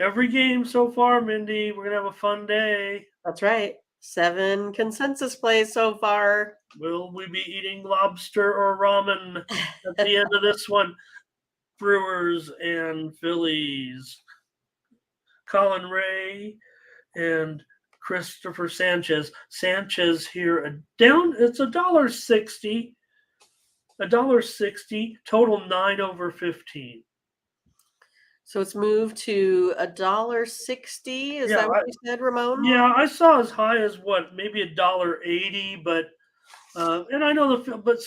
Speaker 2: Every game so far, Mindy, we're going to have a fun day.
Speaker 1: That's right. 7 consensus plays so far.
Speaker 2: Will we be eating lobster or ramen at the end of this one? Brewers and Phillies. Colin Ray and Christopher Sanchez. Sanchez here down. It's $1.60. $1.60. Total 9 over 15.
Speaker 1: So it's moved to $1.60. Is that what you said, Ramon?
Speaker 2: Yeah, I saw as high as maybe $1.80, but and I know but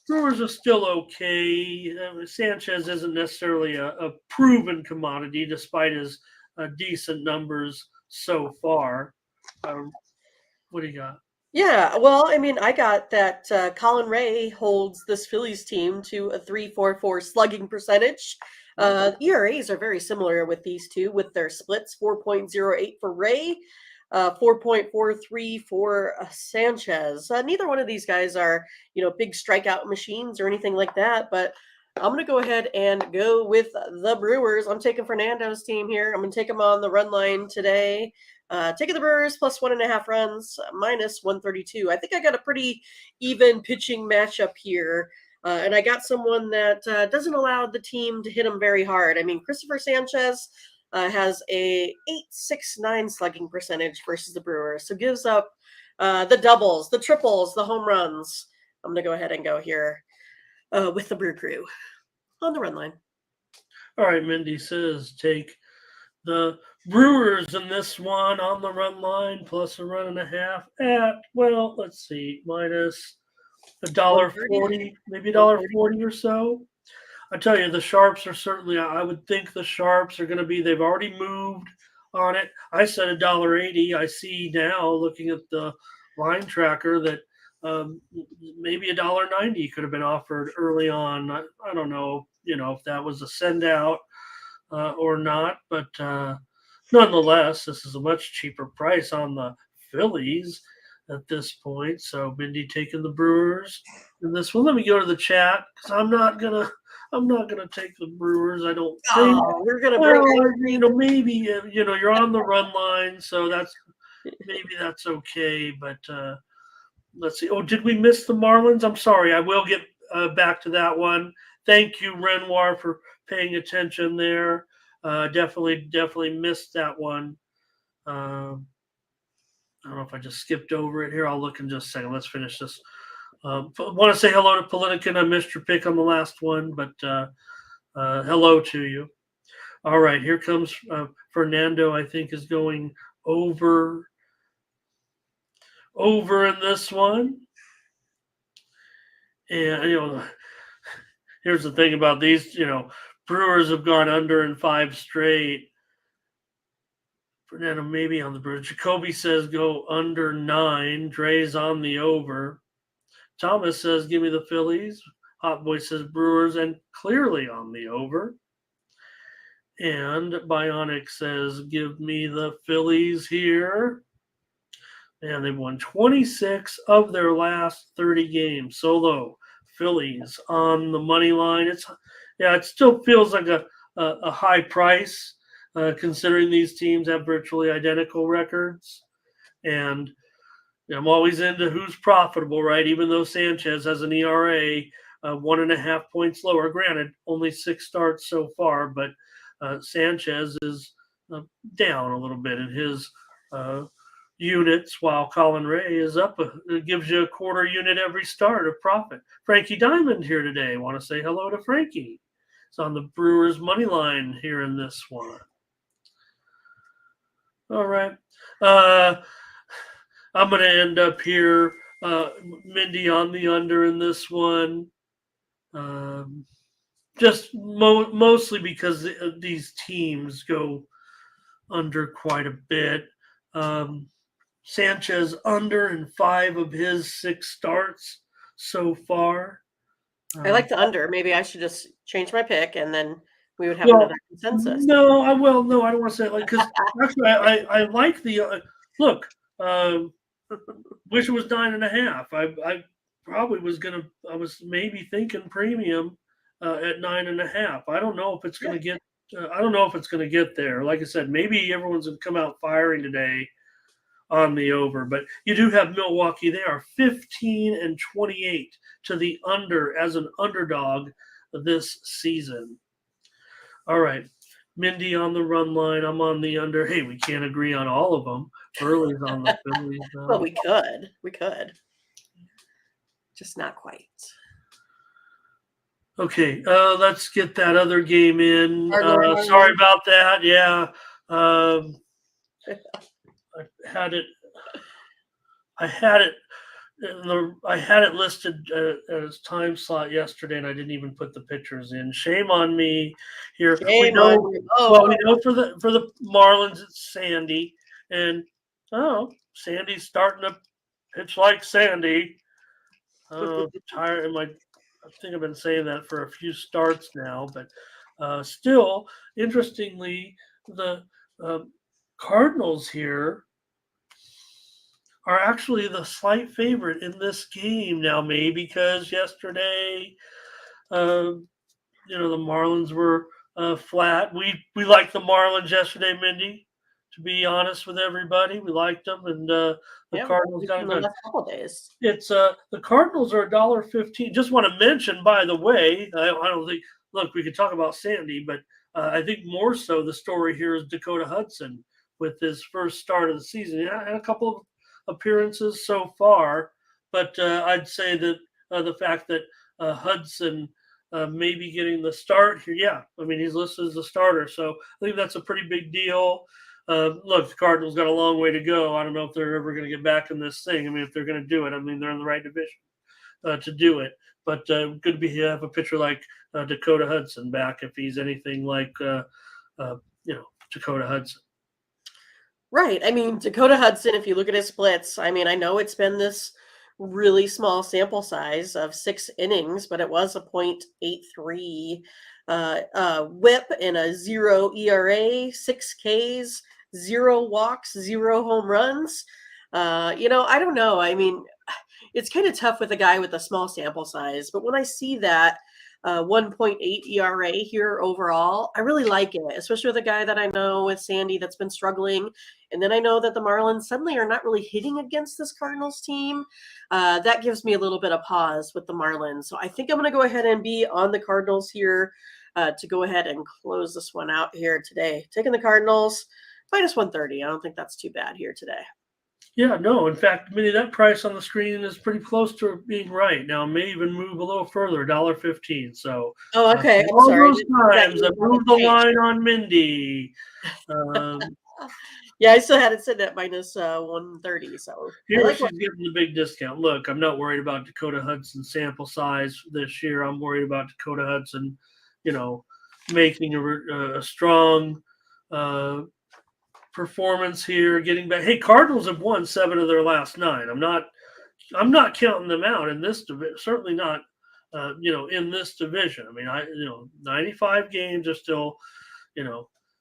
Speaker 2: Brewers are still okay. Sanchez isn't necessarily a proven commodity, despite his decent numbers so far. What do you got?
Speaker 1: Yeah, well, I mean, I got that Colin Ray holds this Phillies team to a 3.44 slugging percentage. ERAs are very similar with these two, with their splits 4.08 for Ray, 4.43 for Sanchez. Neither one of these guys are, big strikeout machines or anything like that, but I'm going to go ahead and go with the Brewers. I'm taking Fernando's team here. I'm going to take them on the run line today. Taking the Brewers plus 1.5 runs, minus 132. I think I got a pretty even pitching matchup here. And I got someone that doesn't allow the team to hit them very hard. I mean, Christopher Sanchez has a 8.69 slugging percentage versus the Brewers. So gives up the doubles, the triples, the home runs. I'm going to go ahead and go here with the Brew Crew on the run line.
Speaker 2: All right, Mindy says take the Brewers in this one on the run line plus a run and a half at, let's see, minus $1.40, maybe $1.40 or so. I tell you, the Sharps are certainly, I would think the Sharps are going to be, they've already moved on it. I said $1.80. I see now, looking at the line tracker, that maybe $1.90 could have been offered early on. I don't know, if that was a send out or not, but nonetheless, this is a much cheaper price on the Phillies at this point. So Mindy taking the Brewers in this one. Let me go to the chat because I'm not gonna take the Brewers. I don't think.
Speaker 1: We're gonna break.
Speaker 2: Maybe you're on the run line, so that's okay. But let's see. Oh, did we miss the Marlins? I'm sorry. I will get back to that one. Thank you, Renoir, for paying attention there. Definitely missed that one. I don't know if I just skipped over it here. I'll look in just a second. Let's finish this. Want to say hello to Politican. I missed your pick on the last one, but hello to you. All right, here comes Fernando. I think is going over in this one. And here's the thing about these. Brewers have gone under in 5 straight. Fernando maybe on the Brewers. Jacoby says go under 9. Dre's on the over. Thomas says give me the Phillies. Hot Boy says Brewers and clearly on the over. And Bionic says give me the Phillies here. And they've won 26 of their last 30 games. Solo Phillies on the money line. It still feels like a high price. Considering these teams have virtually identical records. And I'm always into who's profitable, right? Even though Sanchez has an ERA 1.5 points lower. Granted, only 6 starts so far, but Sanchez is down a little bit in his units, while Colin Ray is up. It gives you a quarter unit every start of profit. Frankie Diamond here today. Want to say hello to Frankie. It's on the Brewers money line here in this one. All right. I'm going to end up here. Mindy on the under in this one. Just mostly because these teams go under quite a bit. Sanchez under in 5 of his 6 starts so far.
Speaker 1: I like the under. Maybe I should just change my pick and then we would have another consensus.
Speaker 2: No, I don't want to say it because actually I like the look. Wish it was 9.5. I probably I was maybe thinking premium at 9.5. I don't know if it's going to get. I don't know if it's going to get there. Like I said, maybe everyone's going to come out firing today on the over. But you do have Milwaukee. They are 15-28 to the under as an underdog this season. All right. Mindy on the run line. I'm on the under. Hey, we can't agree on all of them. Burley's on the Phillies.
Speaker 1: Well, we could. Just not quite.
Speaker 2: Okay, let's get that other game in. Sorry about that. Yeah. I had it listed as time slot yesterday, and I didn't even put the pictures in. Shame on me here. We know for the Marlins it's Sandy, and Sandy's starting to pitch like Sandy. Tired. I think I've been saying that for a few starts now, but still, interestingly, the Cardinals here are actually the slight favorite in this game now, maybe because yesterday, the Marlins were flat. We liked the Marlins yesterday, Mindy. To be honest with everybody, we liked them, and the Cardinals got it done.
Speaker 1: Couple days.
Speaker 2: It's the Cardinals are $1.15. Just want to mention, by the way, I don't think. Look, we could talk about Sandy, but I think more so the story here is Dakota Hudson with his first start of the season. Yeah, had a couple of appearances so far, but I'd say that the fact that Hudson may be getting the start here, he's listed as a starter, so I think that's a pretty big deal. Look, the Cardinals got a long way to go. I don't know if they're ever going to get back in this thing. If they're going to do it, they're in the right division to do it. But good to have a pitcher like Dakota Hudson back if he's anything like Dakota Hudson.
Speaker 1: Right. Dakota Hudson, if you look at his splits, I know it's been this really small sample size of 6 innings, but it was a .83 whip and a 0 ERA, 6 Ks, 0 walks, 0 home runs. I don't know. It's kind of tough with a guy with a small sample size, but when I see that 1.8 ERA here overall, I really like it, especially with a guy that I know with Sandy that's been struggling. And then I know that the Marlins suddenly are not really hitting against this Cardinals team. That gives me a little bit of pause with the Marlins. So I think I'm going to go ahead and be on the Cardinals here to go ahead and close this one out here today. Taking the Cardinals -130. I don't think that's too bad here today.
Speaker 2: Yeah, no. In fact, Minnie, that price on the screen is pretty close to being right. Now, it may even move a little further, $1.15. So,
Speaker 1: okay.
Speaker 2: All those times I moved the line on Mindy.
Speaker 1: Yeah, I still had it sitting at -130. So
Speaker 2: here she's getting the big discount. Look, I'm not worried about Dakota Hudson sample size this year. I'm worried about Dakota Hudson, making a strong performance here, getting back. Hey, Cardinals have won 7 of their last 9. I'm not counting them out in this division. Certainly not, in this division. 95 games are still,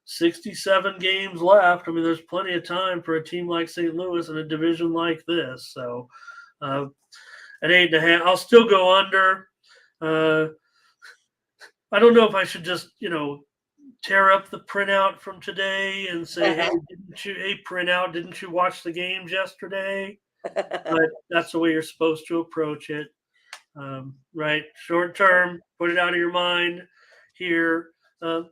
Speaker 2: 67 games left. There's plenty of time for a team like St. Louis in a division like this. So, at 8.5, I'll still go under. I don't know if I should just, tear up the printout from today and say, hey, printout, didn't you watch the games yesterday? But that's the way you're supposed to approach it, right? Short term, put it out of your mind here.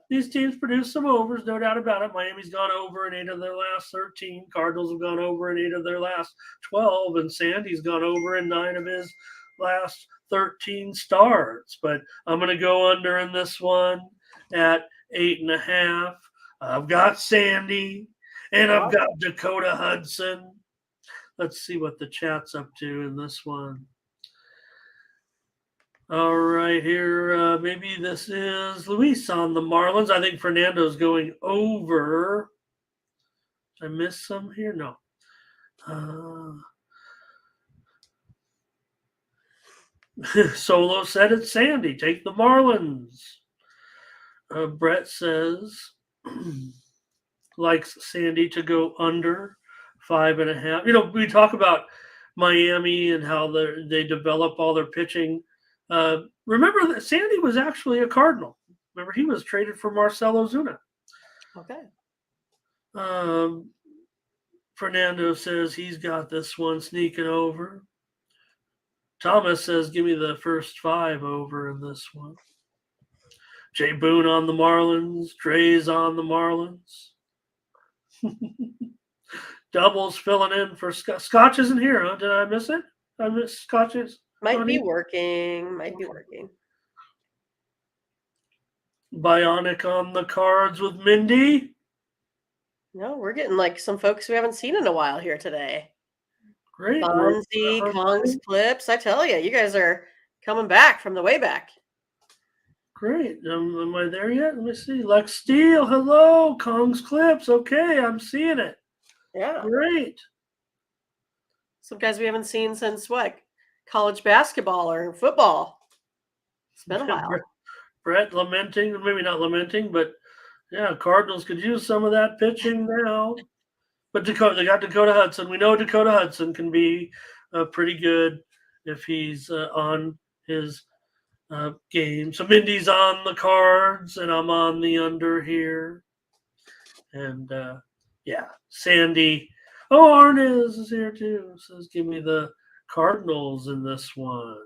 Speaker 2: These teams produce some overs, no doubt about it. Miami's gone over in 8 of their last 13. Cardinals have gone over in 8 of their last 12, and Sandy's gone over in 9 of his last 13 starts. But I'm going to go under in this one at 8.5. I've got Sandy and I've got Dakota Hudson. Let's see what the chat's up to in this one. All right, here, maybe this is Luis on the Marlins. I think Fernando's going over. Did I miss some here? No. Solo said it's Sandy. Take the Marlins. Brett says likes Sandy to go under 5.5. We talk about Miami and how they develop all their pitching. Remember that Sandy was actually a Cardinal. Remember, he was traded for Marcell Ozuna.
Speaker 1: Okay.
Speaker 2: Fernando says he's got this one sneaking over. Thomas says, give me the first 5 over in this one. Jay Boone on the Marlins. Dre's on the Marlins. Doubles filling in for Scott. Scotch isn't here, huh? Did I miss it? I missed Scotch's.
Speaker 1: Might be working.
Speaker 2: Bionic on the cards with Mindy.
Speaker 1: No, we're getting like some folks we haven't seen in a while here today.
Speaker 2: Great.
Speaker 1: Fonzie, Kong's Clips. I tell you guys are coming back from the way back.
Speaker 2: Great. Am I there yet? Let me see. Lex Steele. Hello. Kong's Clips. Okay, I'm seeing it.
Speaker 1: Yeah.
Speaker 2: Great.
Speaker 1: Some guys we haven't seen since what? College basketball or football. It's been a while.
Speaker 2: Brett lamenting, maybe not lamenting, but yeah, Cardinals could use some of that pitching now. But they got Dakota Hudson. We know Dakota Hudson can be pretty good if he's on his game. So Mindy's on the cards, and I'm on the under here. And yeah, Sandy. Oh, Arnaz is here too. Says, give me the Cardinals in this one.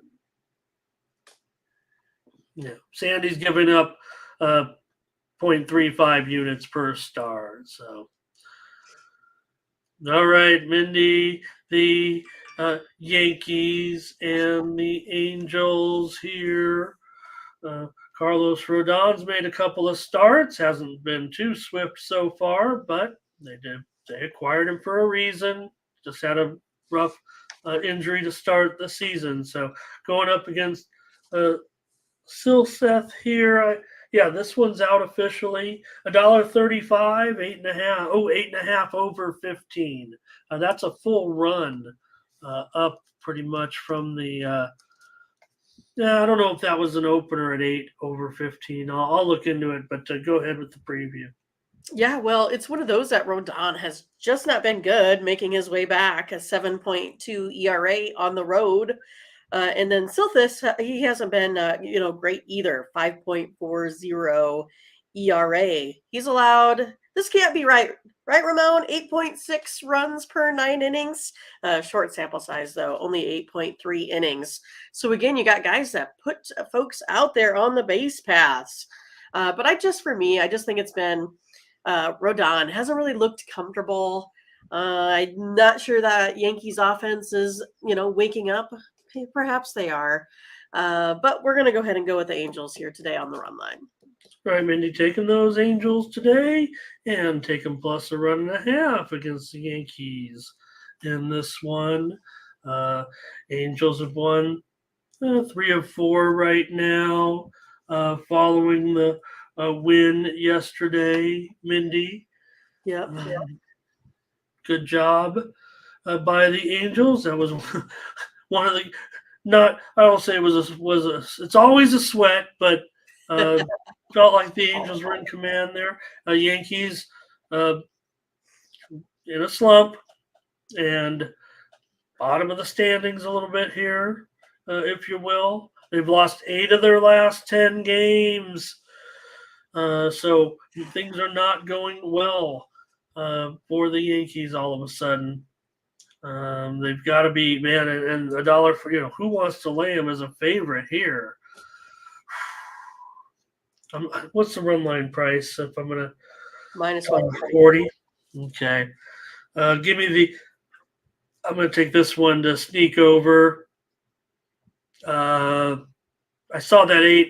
Speaker 2: Yeah, Sandy's giving up 0.35 units per start. So, all right, Mindy, the Yankees and the Angels here. Carlos Rodon's made a couple of starts. Hasn't been too swift so far, but they acquired him for a reason. Just had a rough injury to start the season. So going up against Silseth here. This one's out officially. $1.35, 8.5. Oh, 8.5 over 15. That's a full run up pretty much from the. I don't know if that was an opener at 8 over 15. I'll look into it, but go ahead with the preview.
Speaker 1: Yeah, well, it's one of those that Rodon has just not been good, making his way back, a 7.2 ERA on the road. And then Silthus, he hasn't been, great either, 5.40 ERA. He's allowed, this can't be right, Ramon? 8.6 runs per 9 innings. Short sample size, though, only 8.3 innings. So, again, you got guys that put folks out there on the base paths. But I just think it's been Rodon hasn't really looked comfortable. I'm not sure that Yankees offense is, waking up. Perhaps they are. But we're going to go ahead and go with the Angels here today on the run line.
Speaker 2: All right, Mindy, taking those Angels today and taking plus a run and a half against the Yankees in this one. Angels have won 3 of 4 right now following the win yesterday, Mindy.
Speaker 1: Yep.
Speaker 2: Good job by the Angels. That was one of the I don't say it was it's always a sweat, but felt like the Angels were in command there. Yankees in a slump and bottom of the standings a little bit here, if you will. They've lost 8 of their last 10 games. So things are not going well for the Yankees all of a sudden. They've got to be, man, and $1 for, who wants to lay them as a favorite here? What's the run line price if I'm going to?
Speaker 1: Minus 140.
Speaker 2: Okay. Give me I'm going to take this one to sneak over. I saw that 8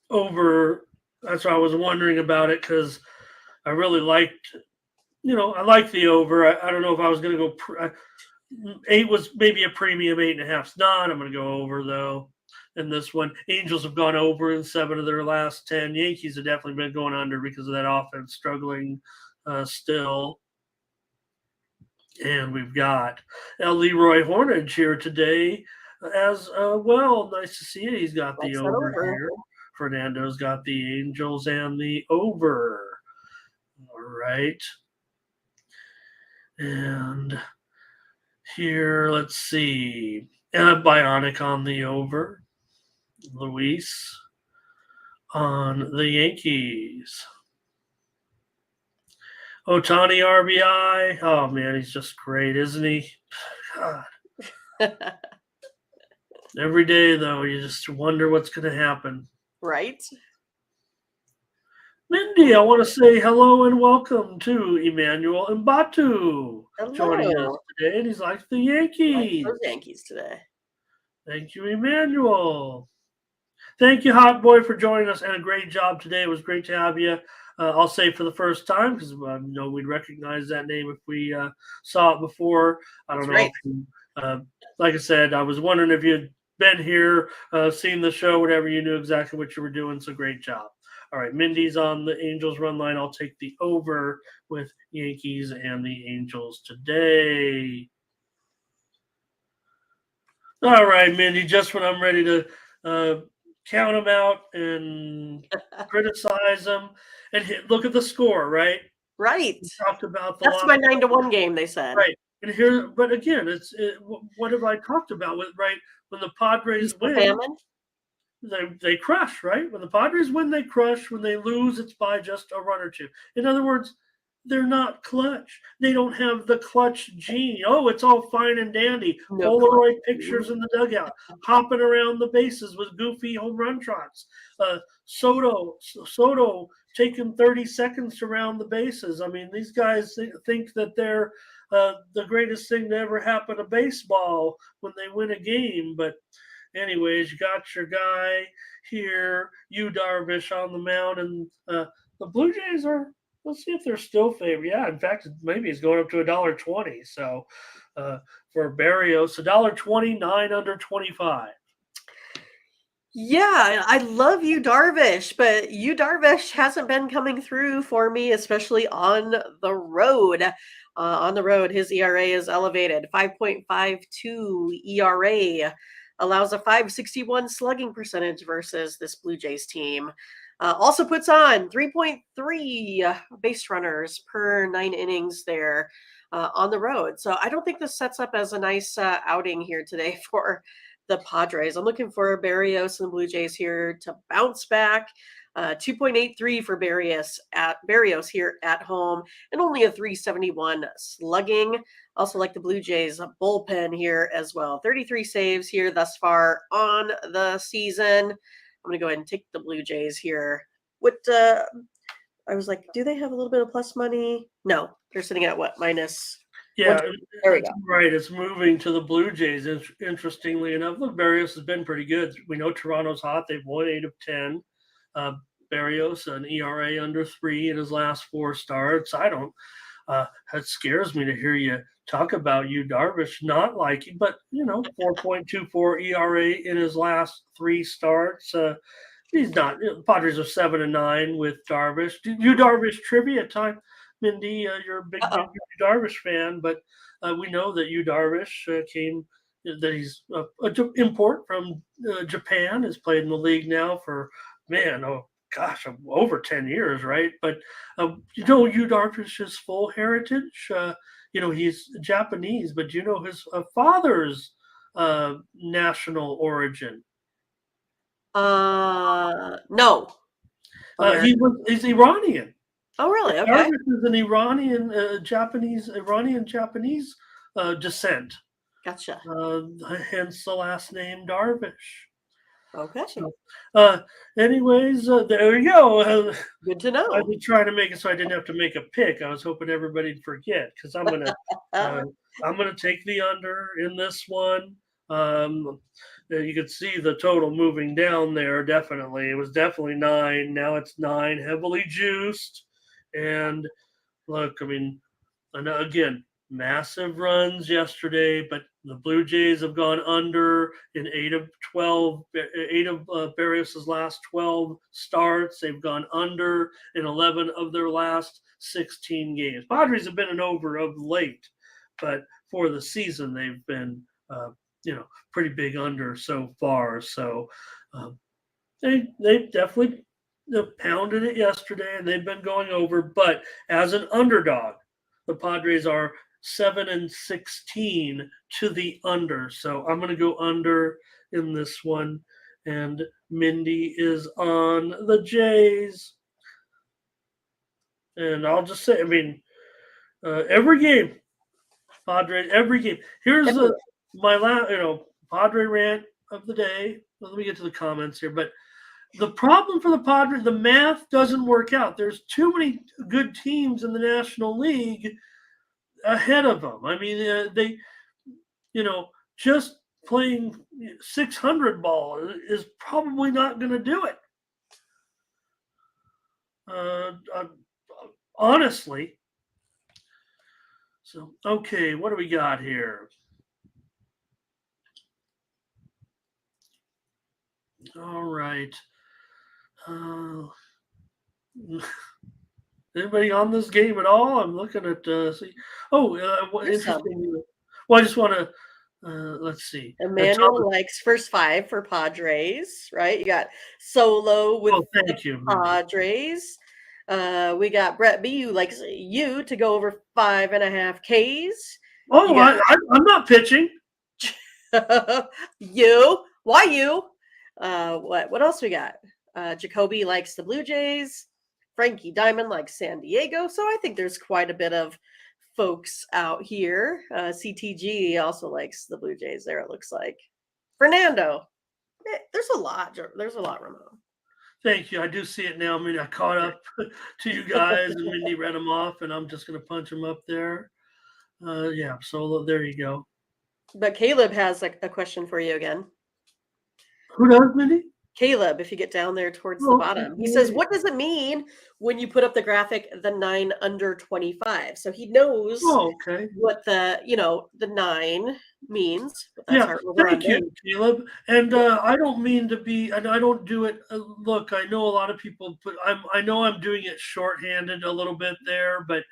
Speaker 2: over. That's why I was wondering about it because I really liked, I like the over. I don't know if I was going to go. 8 was maybe a premium, 8.5's not. I'm going to go over though. In this one, Angels have gone over in 7 of their last 10. Yankees have definitely been going under because of that offense struggling still. And we've got Leroy Hornage here today as well. Nice to see it. He's got the over here. Fernando's got the Angels and the over. All right. And here, let's see. Bionic on the over. Luis on the Yankees. Otani RBI. Oh man, he's just great, isn't he? God. Every day though, you just wonder what's going to happen.
Speaker 1: Right.
Speaker 2: Mindy, I want to say hello and welcome to Emmanuel Mbatu joining us
Speaker 1: Hello.
Speaker 2: today, and he's like the
Speaker 1: Like
Speaker 2: Yankees.
Speaker 1: those Yankees today.
Speaker 2: Thank you, Emmanuel. Thank you, Hot Boy, for joining us, and a great job today. It was great to have you. I'll say for the first time because we'd recognize that name if we saw it before. I don't know
Speaker 1: Right.
Speaker 2: if you, like I said, I was wondering if you'd been here, seen the show, whatever. You knew exactly what you were doing. So great job. All right, Mindy's on the Angels run line. I'll take the over with Yankees and the Angels today. All right, Mindy, just when I'm ready to count them out and criticize them and look at the score, right?
Speaker 1: Right.
Speaker 2: We talked about the
Speaker 1: That's my 9-1 game, they said.
Speaker 2: right. And here, but again, what have I talked about with right when the Padres win? They crush, right? When the Padres win, they crush. When they lose, it's by just a run or two. In other words, they're not clutch. They don't have the clutch gene. Oh, it's all fine and dandy.
Speaker 1: No
Speaker 2: Polaroid pictures in the dugout, hopping around the bases with goofy home run trots. Soto taking 30 seconds to round the bases. I mean, these guys think that they're the greatest thing to ever happen to baseball when they win a game, but anyways, you got your guy here, Yu Darvish on the mound, and the Blue Jays are. Let's see if they're still favored. Yeah, in fact, maybe it's going up to $1.20. So for Barrios, $1.29 under 25.
Speaker 1: Yeah, I love Yu Darvish, but Yu Darvish hasn't been coming through for me, especially on the road. On the road, his ERA is elevated, 5.52 ERA, allows a 561 slugging percentage versus this Blue Jays team. Also puts on 3.3 base runners per 9 innings there on the road. So I don't think this sets up as a nice outing here today for the Padres. I'm looking for Barrios and the Blue Jays here to bounce back. 2.83 for Barrios here at home, and only a 371 slugging. Also like the Blue Jays bullpen here as well. 33 saves here thus far on the season. I'm going to go ahead and take the Blue Jays here. What I was like, do they have a little bit of plus money? No, they're sitting at what, minus?
Speaker 2: Yeah,
Speaker 1: there we go.
Speaker 2: Right. It's moving to the Blue Jays. Interestingly enough, look, Barrios has been pretty good. We know Toronto's hot. They've won 8 of 10. Barrios, an ERA under 3 in his last 4 starts. I don't. That scares me to hear you talk about Yu Darvish not liking, but 4.24 ERA in his last 3 starts. He's not. The Padres are 7-9 with Darvish. Yu Darvish trivia time. Mindy, you're a big Yu Darvish fan, but we know that Yu Darvish came. That he's an import from Japan. Has played in the league now for over 10 years, right? But Yu Darvish's full heritage. He's Japanese, but do you know his father's national origin?
Speaker 1: No.
Speaker 2: He's Iranian.
Speaker 1: Oh, really? Okay.
Speaker 2: Darvish is an Iranian Japanese descent.
Speaker 1: Gotcha.
Speaker 2: Hence the last name Darvish.
Speaker 1: Okay.
Speaker 2: So, anyways, there we go.
Speaker 1: Good to know.
Speaker 2: I was trying to make it so I didn't have to make a pick. I was hoping everybody'd forget because I'm gonna take the under in this one. You could see the total moving down there. Definitely, it was definitely 9. Now it's 9, heavily juiced. And look, I mean, again, massive runs yesterday, but the Blue Jays have gone under in 8 of 12. 8 of Barrios' last 12 starts. They've gone under in 11 of their last 16 games. Padres have been an over of late, but for the season, they've been, pretty big under so far. So they definitely pounded it yesterday, and they've been going over. But as an underdog, the Padres are 7-16 to the under. So I'm going to go under in this one. And Mindy is on the Jays. And I'll just say, I mean, Every game, Padres. Every game. Here's my last, Padre rant of the day. Well, let me get to the comments here, but the problem for the Padres, the math doesn't work out. There's too many good teams in the National League ahead of them. I mean, they, just playing 600 ball is probably not going to do it. Honestly. So, okay, what do we got here? All right. Anybody on this game at all? I'm looking at see. What interesting. Well, I just want to let's see.
Speaker 1: Emmanuel likes first 5 for Padres, right? You got Solo with
Speaker 2: thank you,
Speaker 1: Padres. We got Brett B who likes you to go over 5.5 Ks.
Speaker 2: Oh, I'm not pitching.
Speaker 1: You? Why you? What else we got? Jacoby likes the Blue Jays. Frankie Diamond likes San Diego. So I think there's quite a bit of folks out here. CTG also likes the Blue Jays there, it looks like. Fernando. There's a lot. There's a lot, Ramon.
Speaker 2: Thank you. I do see it now. I mean, I caught up to you guys and Mindy read them off, and I'm just going to punch them up there. Yeah, so there you go.
Speaker 1: But Caleb has a question for you again.
Speaker 2: Who does, Mindy?
Speaker 1: Caleb, if you get down there towards the bottom. He says, what does it mean when you put up the graphic, the 9 under 25? So he knows what the 9 means.
Speaker 2: Yeah, thank you, Caleb. And I don't mean to be, and I don't do it. Look, I know a lot of people I know I'm doing it shorthanded a little bit there, but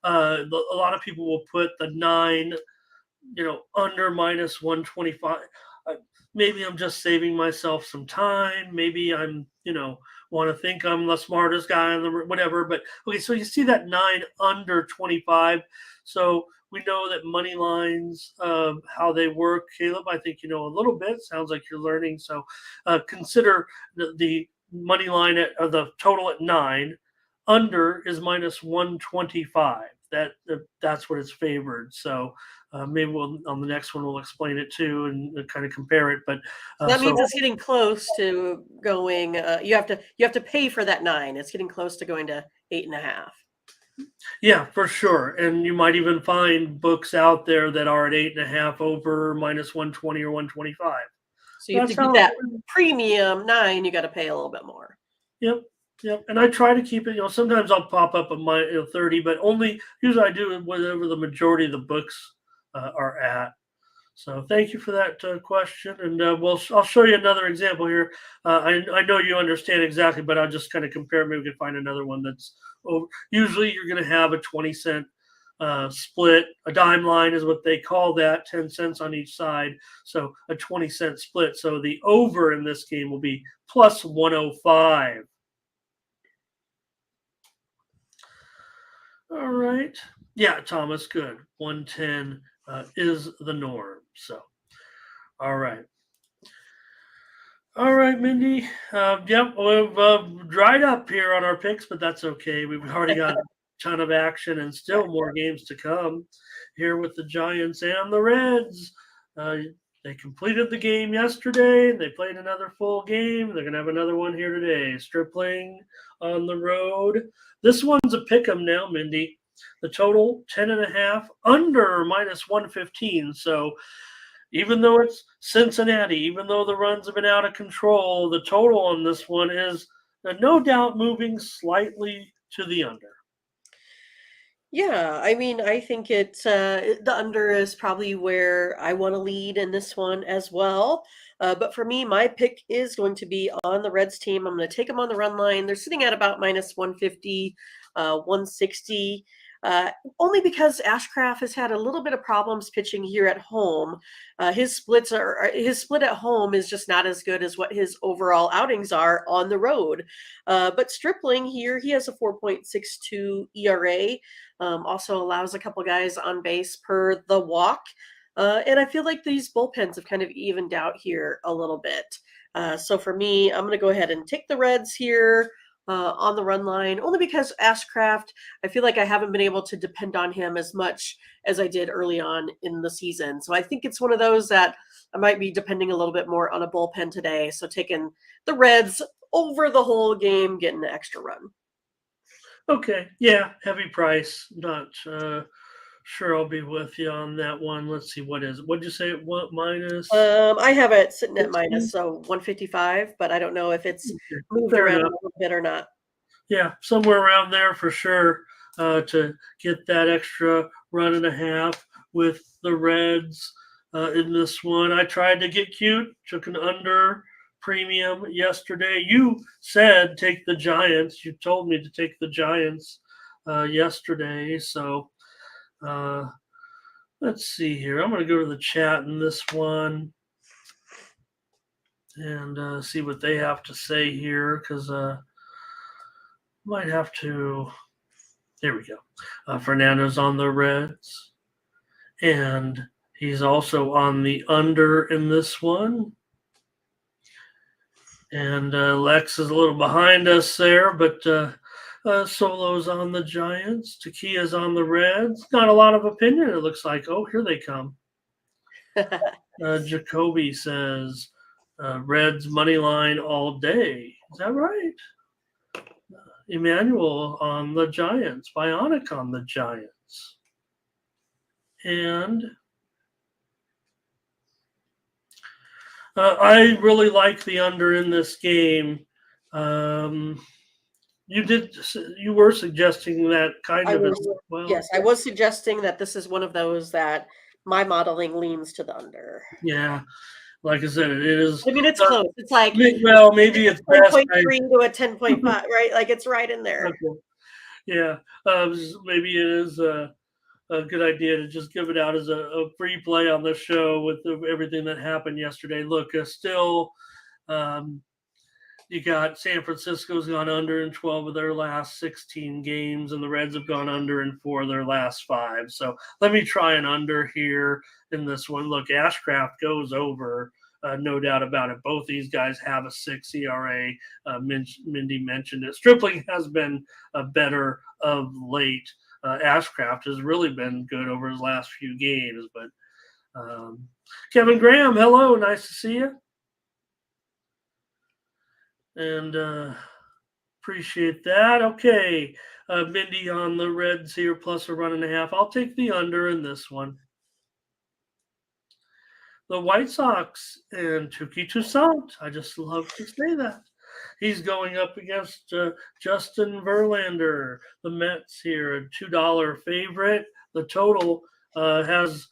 Speaker 2: a lot of people will put the 9, under minus 125. Maybe I'm just saving myself some time. Maybe I'm, want to think I'm the smartest guy in the whatever. But okay, so you see that 9 under 25. So we know that money lines, how they work. Caleb, I think you know a little bit. Sounds like you're learning. So consider the money line at the total at 9. Under is minus 125. That's what it's favored. So maybe on the next one we'll explain it too and kind of compare it. But
Speaker 1: that means it's getting close to going. You have to pay for that 9. It's getting close to going to 8.5.
Speaker 2: Yeah, for sure. And you might even find books out there that are at 8.5 over minus 120 or 125.
Speaker 1: So you have to get that premium 9. You got to pay a little bit more.
Speaker 2: Yep. And I try to keep it, sometimes I'll pop up at my 30, but only usually I do whatever the majority of the books are at. So thank you for that question. And I'll show you another example here. I know you understand exactly, but I'll just kind of compare. Maybe we can find another one that's over. Usually you're going to have a 20-cent split. A dime line is what they call that, 10 cents on each side. So a 20-cent split. So the over in this game will be plus 105. All right. Yeah, Thomas, good. 110 is the norm. So, all right. All right, Mindy. Yep, we've dried up here on our picks, but that's okay. We've already got a ton of action and still more games to come here with the Giants and the Reds. They completed the game yesterday. They played another full game. They're going to have another one here today. Stripling on the road. This one's a pick 'em now, Mindy. The total 10.5 under minus 115. So even though it's Cincinnati, even though the runs have been out of control, the total on this one is no doubt moving slightly to the under.
Speaker 1: Yeah, I mean, I think the under is probably where I want to lead in this one as well. But for me, my pick is going to be on the Reds team. I'm going to take them on the run line. They're sitting at about minus 150, 160. Only because Ashcraft has had a little bit of problems pitching here at home. His split at home is just not as good as what his overall outings are on the road. But Stripling here, he has a 4.62 ERA. Also allows a couple guys on base per the walk. And I feel like these bullpens have kind of evened out here a little bit. So for me, I'm going to go ahead and take the Reds here on the run line, only because Ashcraft, I feel like I haven't been able to depend on him as much as I did early on in the season. So I think it's one of those that I might be depending a little bit more on a bullpen today. So taking the Reds over the whole game, getting an extra run.
Speaker 2: Okay. Yeah. Heavy price. Not sure I'll be with you on that one. Let's see. What'd you say? What minus?
Speaker 1: I have it sitting at
Speaker 2: 16?
Speaker 1: minus, so 155, but I don't know if it's
Speaker 2: Okay.
Speaker 1: moved
Speaker 2: Fair
Speaker 1: around a
Speaker 2: enough.
Speaker 1: little bit or not.
Speaker 2: Yeah. Somewhere around there for sure to get that extra run and a half with the Reds in this one. I tried to get cute, took an under premium yesterday. You said take the Giants. You told me to take the Giants yesterday. So let's see here. I'm going to go to the chat in this one and see what they have to say here because might have to. There we go. Fernando's on the Reds, and he's also on the under in this one. And Lex is a little behind us there, but Solo's on the Giants. Takia's on the Reds. Not a lot of opinion, it looks like. Oh, here they come. Jacoby says Reds money line all day. Is that right? Emmanuel on the Giants. Bionic on the Giants. And I really like the under in this game. You were suggesting that kind of as well.
Speaker 1: Yes, I was suggesting that this is one of those that my modeling leans to the under.
Speaker 2: Yeah, like I said, it is.
Speaker 1: I mean, it's close. It's like
Speaker 2: maybe it's best
Speaker 1: 10.3 to a 10.5, right? Like it's right in there.
Speaker 2: Okay. Yeah, maybe it is a good idea to just give it out as a free play on the show with everything that happened yesterday. Look, still. You got San Francisco's gone under in 12 of their last 16 games, and the Reds have gone under in 4 of their last 5. So let me try an under here in this one. Look, Ashcraft goes over, no doubt about it. Both these guys have a 6 ERA. Mindy mentioned it. Stripling has been better of late. Ashcraft has really been good over his last few games. But Kevin Graham, hello. Nice to see you. And appreciate that. Okay. Mindy on the Reds here, plus a run and a half. I'll take the under in this one. The White Sox and Tuki Toussaint. I just love to say that. He's going up against Justin Verlander. The Mets here, a $2 favorite. The total has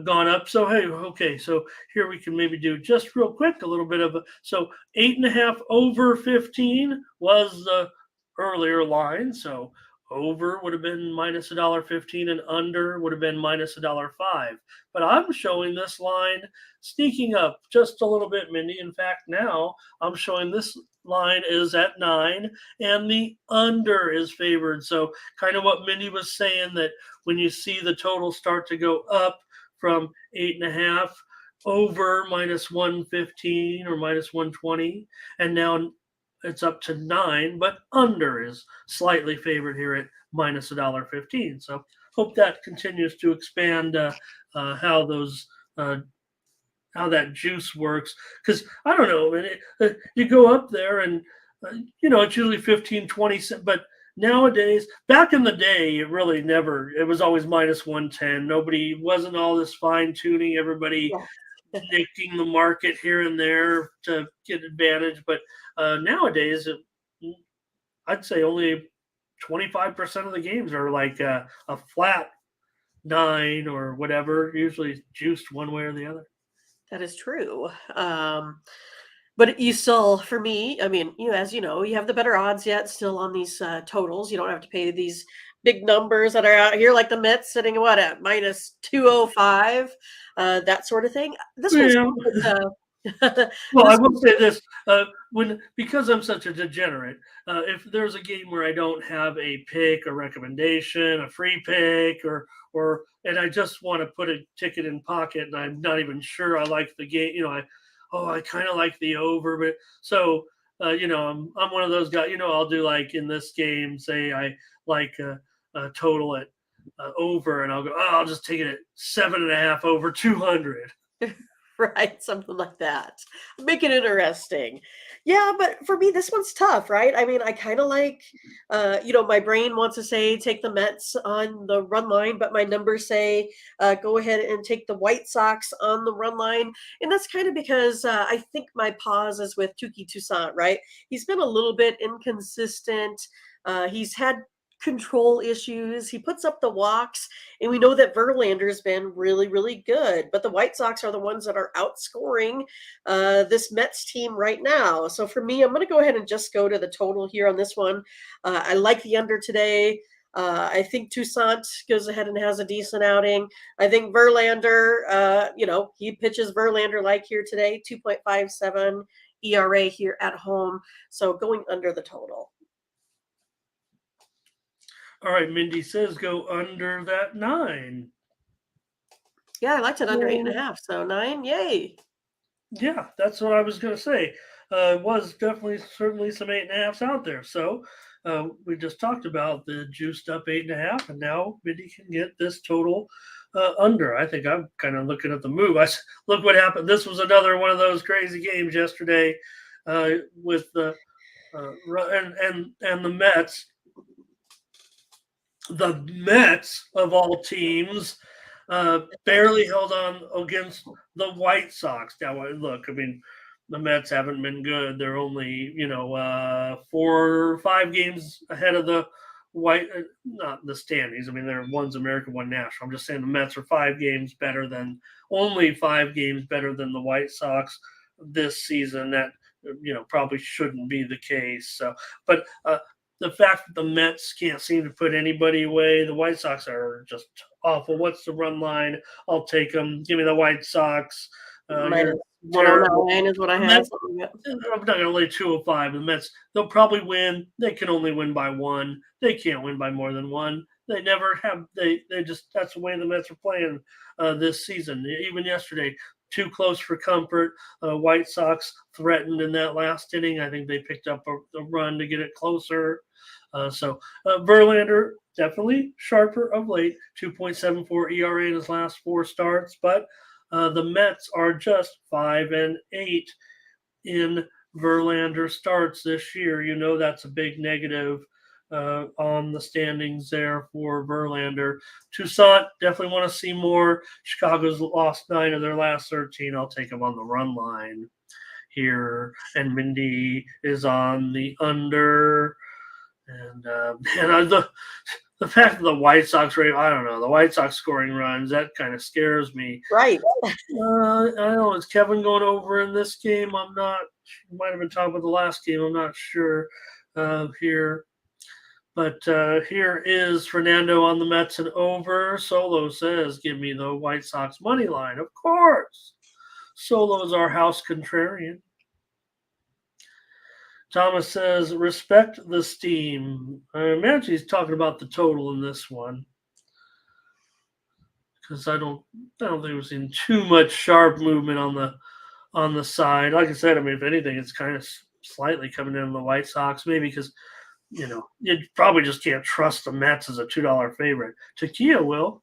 Speaker 2: gone up. So, hey, okay. So here we can maybe do just real quick a little bit of so 8.5 over 15 was the earlier line. So over would have been minus $1.15 and under would have been minus $1.05. But I'm showing this line sneaking up just a little bit, Mindy. In fact, now I'm showing this line is at 9 and the under is favored. So kind of what Mindy was saying, that when you see the total start to go up from 8.5 over minus 115 or minus 120, and now it's up to 9, but under is slightly favored here at minus $1.15. So hope that continues to expand how those how that juice works, because I don't know, you go up there and it's usually 15, 20 cents, but nowadays, back in the day, it really never, it was always minus 110. Nobody, wasn't all this fine tuning, everybody nicking the market here and there to get advantage. But nowadays, I'd say only 25% of the games are like a flat 9 or whatever, usually juiced one way or the other.
Speaker 1: That is true. But you still, for me, I mean, as you know, you have the better odds yet still on these totals. You don't have to pay these big numbers that are out here, like the Mets sitting at minus 205, that sort of thing. This one's
Speaker 2: well, I will say this: because I'm such a degenerate, if there's a game where I don't have a pick, a recommendation, a free pick, and I just want to put a ticket in pocket, and I'm not even sure I like the game, I kind of like the over, but so I'm one of those guys. I'll do like in this game, say I like total it over, and I'll go. Oh, I'll just take it at 7.5 over 200.
Speaker 1: Right, something like that. Make it interesting. Yeah, but for me, this one's tough, right? I mean, I kind of like, my brain wants to say take the Mets on the run line, but my numbers say go ahead and take the White Sox on the run line. And that's kind of because I think my pause is with Tuki Toussaint, right? He's been a little bit inconsistent. He's had control issues. He puts up the walks, and we know that Verlander's been really, really good. But the White Sox are the ones that are outscoring this Mets team right now. So for me, I'm going to go ahead and just go to the total here on this one. I like the under today. I think Toussaint goes ahead and has a decent outing. I think Verlander, he pitches Verlander like here today, 2.57 ERA here at home. So going under the total.
Speaker 2: All right, Mindy says go under that 9.
Speaker 1: Yeah, I liked it under 8.5. So 9, yay.
Speaker 2: Yeah, that's what I was going to say. It was definitely, certainly some 8.5s out there. So we just talked about the juiced up 8.5, and now Mindy can get this total under. I think I'm kind of looking at the move. Look what happened. This was another one of those crazy games yesterday with the and the Mets. The Mets, of all teams, barely held on against the White Sox. Now, look, I mean, the Mets haven't been good. They're only, 4 or 5 games ahead of the not the standings. I mean, one's American, one national. I'm just saying the Mets are only 5 games better than the White Sox this season. That, probably shouldn't be the case. So, but the fact that the Mets can't seem to put anybody away, the White Sox are just awful. What's the run line? I'll take them. Give me the White Sox.
Speaker 1: Minus 109 is what I have.
Speaker 2: I'm not going to lay 205. The Mets, they'll probably win. They can only win by 1. They can't win by more than 1. They never have. They just, that's the way the Mets are playing this season. Even yesterday, too close for comfort. White Sox threatened in that last inning. I think they picked up a run to get it closer. So Verlander, definitely sharper of late, 2.74 ERA in his last 4 starts. But the Mets are just 5-8 in Verlander starts this year. That's a big negative on the standings there for Verlander. Toussaint, definitely want to see more. Chicago's lost 9 of their last 13. I'll take them on the run line here. And Mindy is on the under. And the fact that the White Sox I don't know, the White Sox scoring runs, that kind of scares me.
Speaker 1: Right.
Speaker 2: I don't know. Is Kevin going over in this game? I'm not. Might have been talking about the last game. I'm not sure here. But here is Fernando on the Mets and over. Solo says, give me the White Sox money line. Of course. Solo is our house contrarian. Thomas says, respect the steam. I imagine he's talking about the total in this one. Because I don't think we've seen too much sharp movement on the side. Like I said, I mean, if anything, it's kind of slightly coming in on the White Sox, maybe because, you probably just can't trust the Mets as a $2 favorite. Takia will.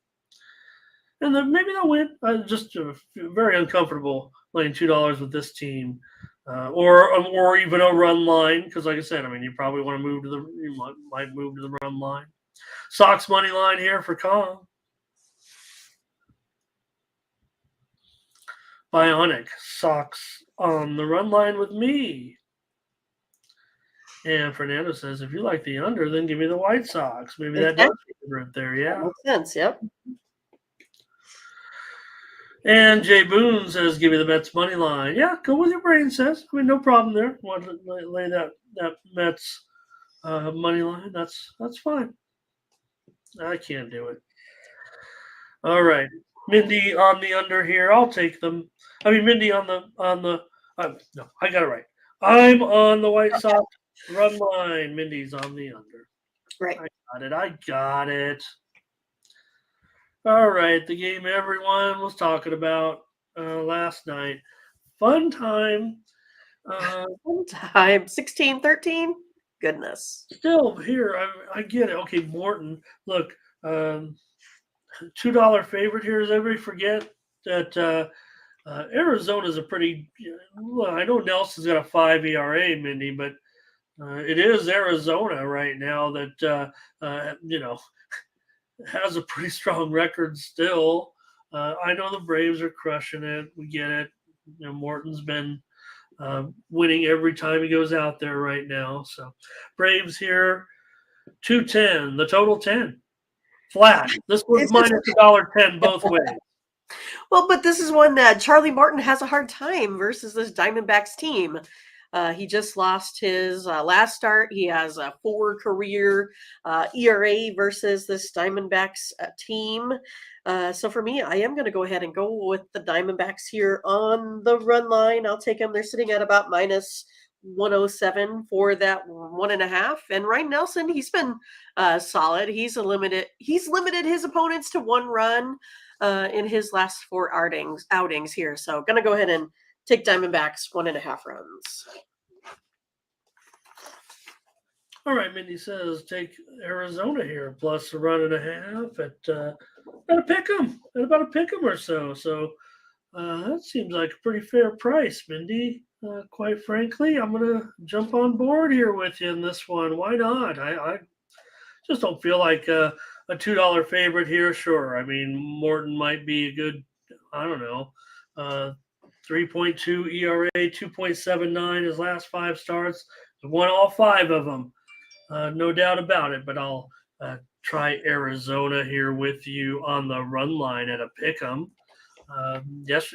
Speaker 2: And then maybe they'll win. Just very uncomfortable laying $2 with this team. Or even a run line, because like I said, I mean, you probably want to might move to the run line. Sox money line here for Kong. Bionic Sox on the run line with me. And Fernando says, if you like the under, then give me the White Sox. Maybe that does right there, yeah.
Speaker 1: That makes sense, yep.
Speaker 2: And Jay Boone says, give me the Mets money line. Yeah, go with your brain, says. I mean, no problem there. Want to lay that Mets money line? That's fine. I can't do it. All right. Mindy on the under here. I'll take them. I mean, Mindy on the no, I got it right. I'm on the White Sox run line. Mindy's on the under.
Speaker 1: Right.
Speaker 2: I got it. All right, the game everyone was talking about last night. Fun time
Speaker 1: Sometime 16-13. Goodness.
Speaker 2: Still here, I get it. Okay, Morton. Look, $2 favorite here. Does everybody forget that Arizona's a pretty? Well, I know Nelson's got a 5 ERA, Mindy, but it is Arizona right now that has a pretty strong record still. I know the Braves are crushing it. We get it. Morton's been winning every time he goes out there right now. So Braves here, 210, the total 10. Flat. This was minus $1.10 both ways.
Speaker 1: Well, but this is one that Charlie Morton has a hard time versus this Diamondbacks team. He just lost his last start. He has a 4 career ERA versus this Diamondbacks team. So for me, I am going to go ahead and go with the Diamondbacks here on the run line. I'll take them. They're sitting at about minus 107 for that 1.5. And Ryan Nelson, he's been solid. He's limited his opponents to 1 run in his last 4 outings here. So going to go ahead and take Diamondbacks 1.5 runs.
Speaker 2: All right, Mindy says take Arizona here plus 1.5 at a pick 'em at about a pick 'em or so. So that seems like a pretty fair price, Mindy. Quite frankly, I'm gonna jump on board here with you in this one. Why not? I just don't feel like a $2 favorite here. Sure, I mean Morton might be a good. I don't know. 3.2 ERA, 2.79 his last 5 starts. Won all 5 of them. No doubt about it, but I'll try Arizona here with you on the run line at a pick 'em. Yes,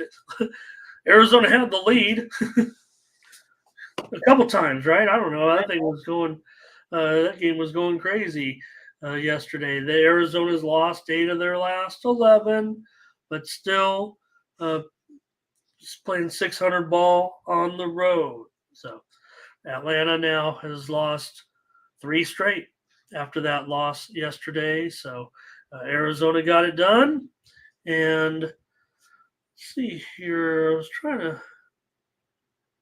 Speaker 2: Arizona had the lead a couple times, right? I don't know. That thing was going. That game was going crazy yesterday. The Arizona's lost 8 of their last 11, but still just playing 600 ball on the road. So Atlanta now has lost 3 straight after that loss yesterday. So Arizona got it done. And let's see here. I was trying to.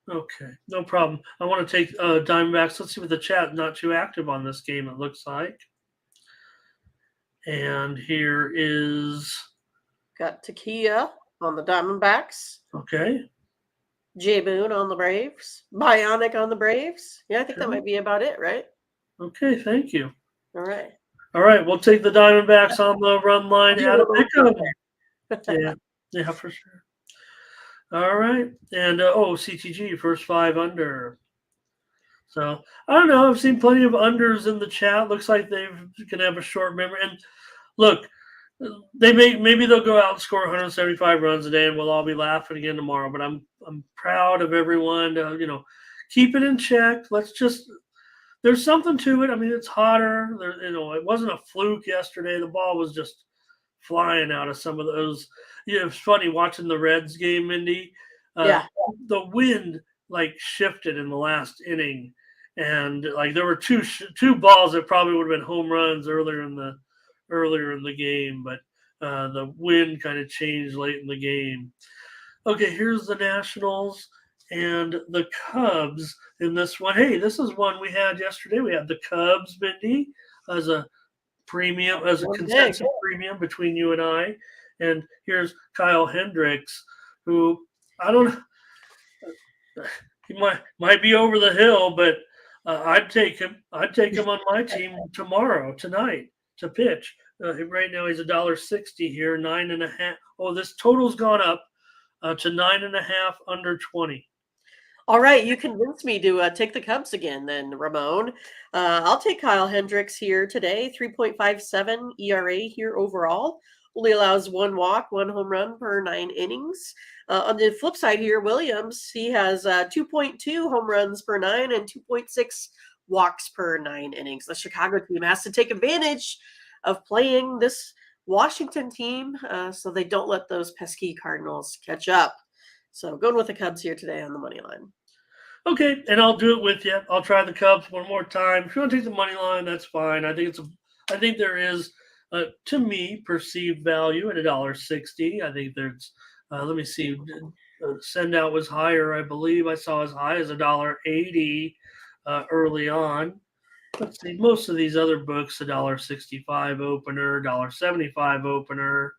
Speaker 2: Okay, no problem. I want to take Diamondbacks. Let's see what the chat not too active on this game, it looks like. And here is.
Speaker 1: Got Takia on the Diamondbacks.
Speaker 2: Okay.
Speaker 1: J Boone on the Braves. Bionic on the Braves. Yeah, I think that might be about it, right?
Speaker 2: Okay, thank you.
Speaker 1: All right.
Speaker 2: All right, we'll take the Diamondbacks on the run line at a pick-em. Yeah, for sure. All right, and CTG first 5 under. So I don't know. I've seen plenty of unders in the chat. Looks like they can have a short memory. And look, maybe they'll go out and score 175 runs a day, and we'll all be laughing again tomorrow. But I'm proud of everyone to keep it in check. There's something to it. I mean, it's hotter. It wasn't a fluke yesterday. The ball was just flying out of some of those. It's funny watching the Reds game, Mindy. The wind shifted in the last inning, and there were two balls that probably would have been home runs earlier in the game, but the wind kind of changed late in the game. Okay, here's the Nationals and the Cubs in this one. Hey, this is one we had yesterday. We had the Cubs, Mindy, as a premium, as a consensus premium between you and I. And here's Kyle Hendricks, who I don't know. He might be over the hill, but I'd take him. I'd take him on my team tonight to pitch. Right now he's $1.60 here, 9.5. Oh, this total's gone up to 9.5 under 20.
Speaker 1: All right, you convinced me to take the Cubs again then, Ramon. I'll take Kyle Hendricks here today, 3.57 ERA here overall. Only allows 1 walk, 1 home run per 9 innings. On the flip side here, Williams, he has 2.2 home runs per 9 and 2.6 walks per 9 innings. The Chicago team has to take advantage of playing this Washington team so they don't let those pesky Cardinals catch up. So going with the Cubs here today on the money line.
Speaker 2: Okay, and I'll do it with you. I'll try the Cubs one more time. If you want to take the money line, that's fine. I think there is, to me, perceived value at $1.60. I think there's Let me see. Send out was higher, I believe. I saw as high as $1.80 early on. Let's see. Most of these other books, $1.65 opener, $1.75 opener.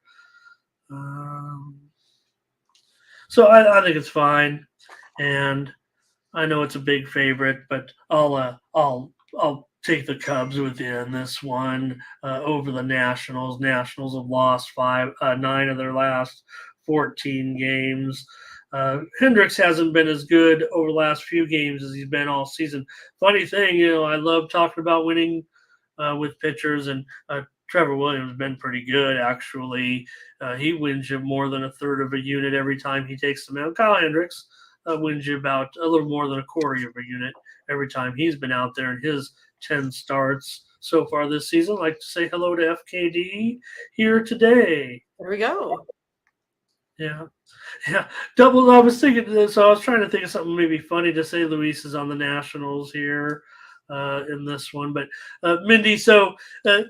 Speaker 2: So I think it's fine, and I know it's a big favorite, but I'll take the Cubs within this one over the Nationals. Nationals have lost 9 of their last 14 games. Hendricks hasn't been as good over the last few games as he's been all season. Funny thing, I love talking about winning with pitchers, and Trevor Williams has been pretty good, actually. He wins you more than a third of a unit every time he takes the mound. Kyle Hendricks wins you about a little more than a quarter of a unit every time he's been out there in his 10 starts so far this season. I'd like to say hello to FKD here today.
Speaker 1: There we go.
Speaker 2: Yeah. Double. I was thinking this. So I was trying to think of something maybe funny to say. Luis is on the Nationals here in this one, but Mindy. So I'm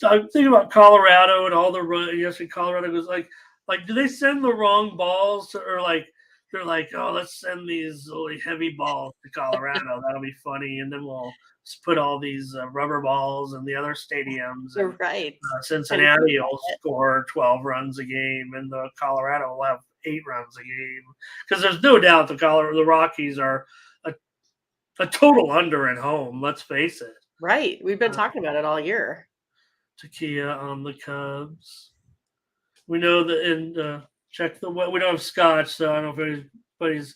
Speaker 2: thinking about Colorado and all the run. Yesterday, Colorado was like, do they send the wrong balls or like? They're like, oh, let's send these really heavy balls to Colorado. That'll be funny. And then we'll put all these rubber balls in the other stadiums.
Speaker 1: You're right.
Speaker 2: Cincinnati will score 12 runs a game, and the Colorado will have 8 runs a game. Because there's no doubt the Rockies are a total under at home. Let's face it.
Speaker 1: Right. We've been talking about it all year.
Speaker 2: Takia on the Cubs. We know that in check the we don't have Scotch, so I don't know if anybody's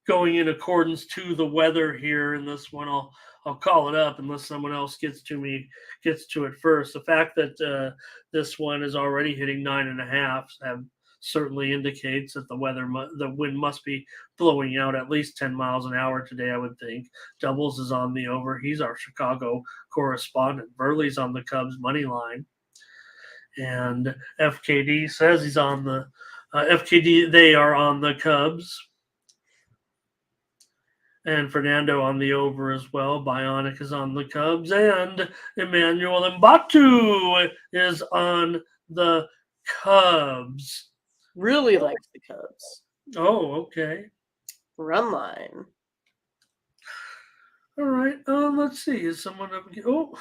Speaker 2: going in accordance to the weather here in this one. I'll call it up unless someone else gets to it first. The fact that this one is already hitting 9.5 certainly indicates that the wind must be blowing out at least 10 miles an hour today, I would think. Doubles is on the over. He's our Chicago correspondent. Burley's on the Cubs money line. And FKD says he's on the FKD. They are on the Cubs. And Fernando on the over as well. Bionic is on the Cubs. And Emmanuel Mbatu is on the Cubs.
Speaker 1: Really likes the Cubs.
Speaker 2: Oh, okay.
Speaker 1: Run line.
Speaker 2: All right. Let's see. Is someone up? Oh.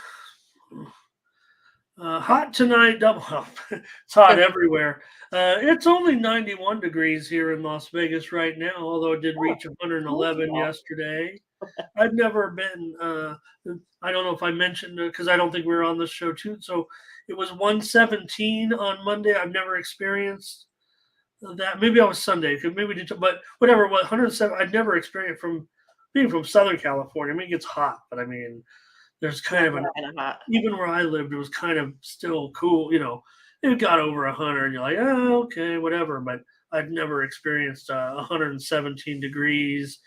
Speaker 2: Hot tonight, double up. It's hot everywhere. It's only 91 degrees here in Las Vegas right now, although it did reach 111 yesterday. I've never been, I don't know if I mentioned it because I don't think we were on this show too. So it was 117 on Monday. I've never experienced that. Maybe I was Sunday, maybe we did, but whatever. 107. I'd never experienced from being from Southern California. I mean, it gets hot, but I mean, there's kind of even where I lived, it was kind of still cool. It got over 100, and you're like, oh, okay, whatever. But I've never experienced 117 degrees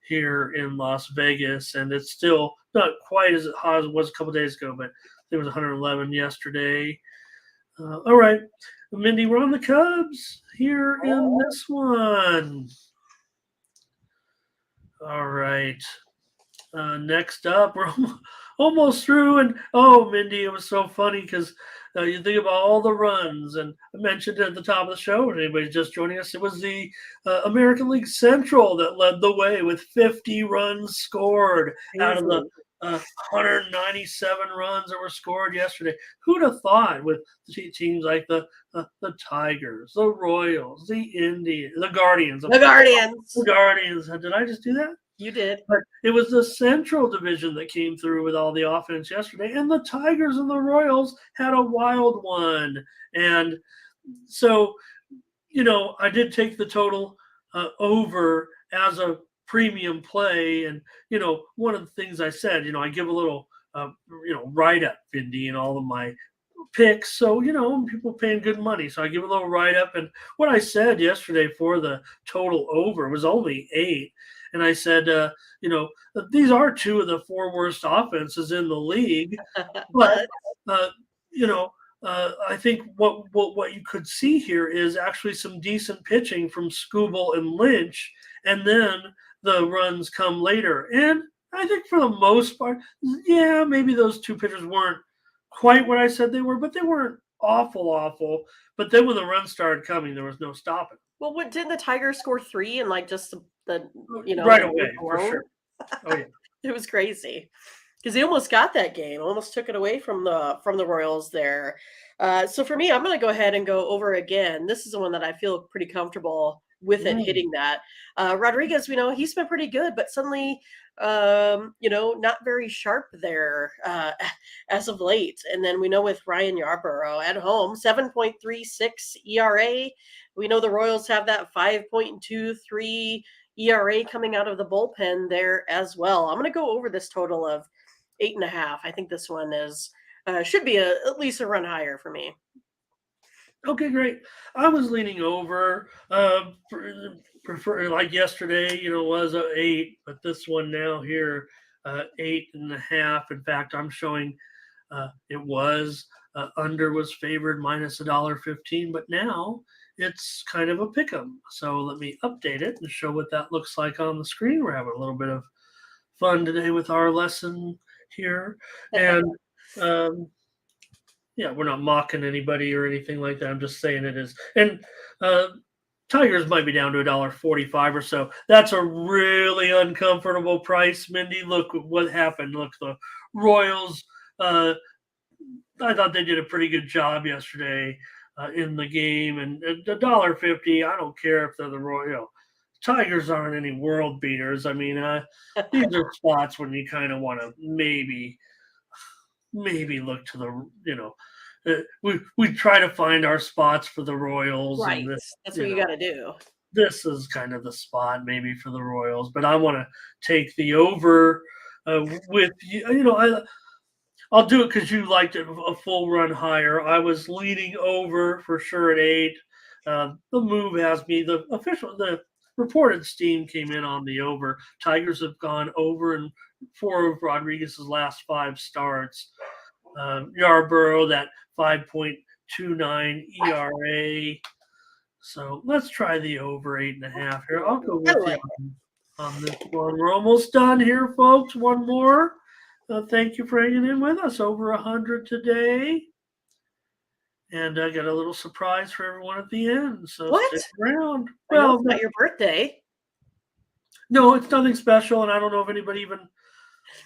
Speaker 2: here in Las Vegas, and it's still not quite as hot as it was a couple days ago, but it was 111 yesterday. All right, Mindy, we're on the Cubs here in this one. All right. Next up, we're almost through, and Mindy, it was so funny because you think about all the runs, and I mentioned at the top of the show, if anybody's just joining us, it was the American League Central that led the way with 50 runs scored out of the 197 runs that were scored yesterday. Who'd have thought with teams like the Tigers, the Royals, the Indians, the Guardians.
Speaker 1: The
Speaker 2: Guardians. Did I just do that?
Speaker 1: You did.
Speaker 2: But it was the Central Division that came through with all the offense yesterday, and the Tigers and the Royals had a wild one. And so, I did take the total over as a premium play. And, one of the things I said, I give a little, write-up, Mindy, and all of my picks. So, people paying good money. So I give a little write-up. And what I said yesterday for the total over was only 8. And I said, these are 2 of the 4 worst offenses in the league. But, I think what you could see here is actually some decent pitching from Skubal and Lynch, and then the runs come later. And I think for the most part, maybe those 2 pitchers weren't quite what I said they were, but they weren't awful. But then when the run started coming, there was no stopping.
Speaker 1: Well, didn't the Tigers score 3 in like just the
Speaker 2: right away for sure. Oh yeah,
Speaker 1: it was crazy because they almost got that game, almost took it away from the Royals there. So for me, I'm going to go ahead and go over again. This is the one that I feel pretty comfortable with it hitting that. Rodriguez, we know he's been pretty good, but suddenly, not very sharp there as of late. And then we know with Ryan Yarbrough at home, 7.36 ERA. We know the Royals have that 5.23 ERA coming out of the bullpen there as well. I'm going to go over this total of 8.5. I think this one is should be at least a run higher for me.
Speaker 2: Okay, great. I was leaning over. Prefer like yesterday, was a 8, but this one now here, 8.5. In fact, I'm showing it was under was favored minus $1.15, but now it's kind of a pick 'em. So let me update it and show what that looks like on the screen. We're having a little bit of fun today with our lesson here, and yeah, we're not mocking anybody or anything like that. I'm just saying it is. And Tigers might be down to $1.45 or so. That's a really uncomfortable price, Mindy. Look what happened. Look, the Royals. I thought they did a pretty good job yesterday in the game, and $1.50. I don't care if they're the Royals. Tigers aren't any world beaters. I mean, these are spots when you kind of want to maybe look to the we try to find our spots for the Royals,
Speaker 1: right? And that's what you got to do.
Speaker 2: This is kind of the spot maybe for the Royals, but I want to take the over with I'll do it because you liked it a full run higher. I was leaning over for sure at 8. The move has me. The reported steam came in on the over. Tigers have gone over in 4 of Rodriguez's last 5 starts. Yarbrough, that 5.29 ERA. So let's try the over 8.5 here. I'll go with you on this one. We're almost done here, folks. One more. Thank you for hanging in with us. Over 100 today. And I got a little surprise for everyone at the end. So stick around.
Speaker 1: Well, it's not your birthday.
Speaker 2: No, it's nothing special. And I don't know if anybody even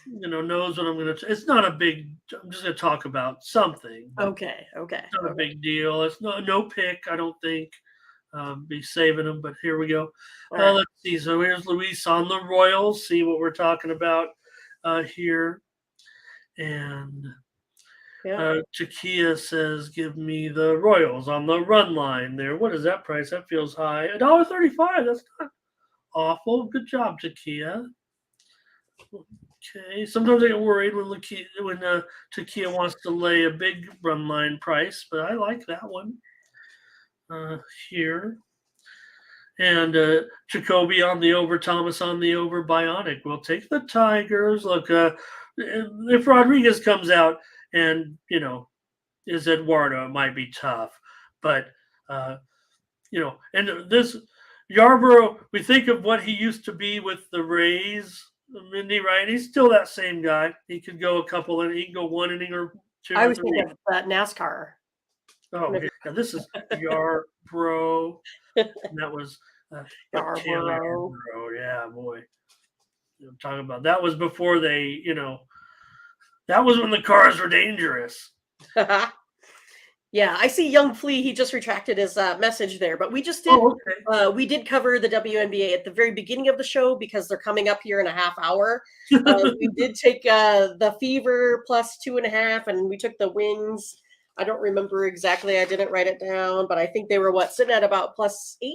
Speaker 2: knows what I'm going to. It's not a big. I'm just going to talk about something.
Speaker 1: Okay.
Speaker 2: It's not a big deal. It's no pick. I don't think. Be saving them, but here we go. Let's see. So here's Luis on the Royals. See what we're talking about here. And Chakia says, "Give me the Royals on the run line." There. What is that price? That feels high. $1.35. That's not awful. Good job, Chakia. Okay. Sometimes I get worried when Takia wants to lay a big run line price, but I like that one here. And Jacoby on the over, Thomas on the over, Bionic. We'll take the Tigers. Look, if Rodriguez comes out and is Eduardo, it might be tough, but and this Yarbrough, we think of what he used to be with the Rays. Mindy, right? He's still that same guy. He could go he can go 1 inning or 2.
Speaker 1: I was thinking of NASCAR.
Speaker 2: Oh, yeah. This is Yarbrough. And that was
Speaker 1: Yarbrough.
Speaker 2: Yeah, boy. I'm talking about that was before they, that was when the cars were dangerous.
Speaker 1: Yeah, I see Young Flea. He just retracted his message there, but we just did.
Speaker 2: Oh, okay.
Speaker 1: We did cover the WNBA at the very beginning of the show because they're coming up here in a half hour. We did take the Fever plus 2.5, and we took the Wings. I don't remember exactly. I didn't write it down, but I think they were sitting at about plus 8.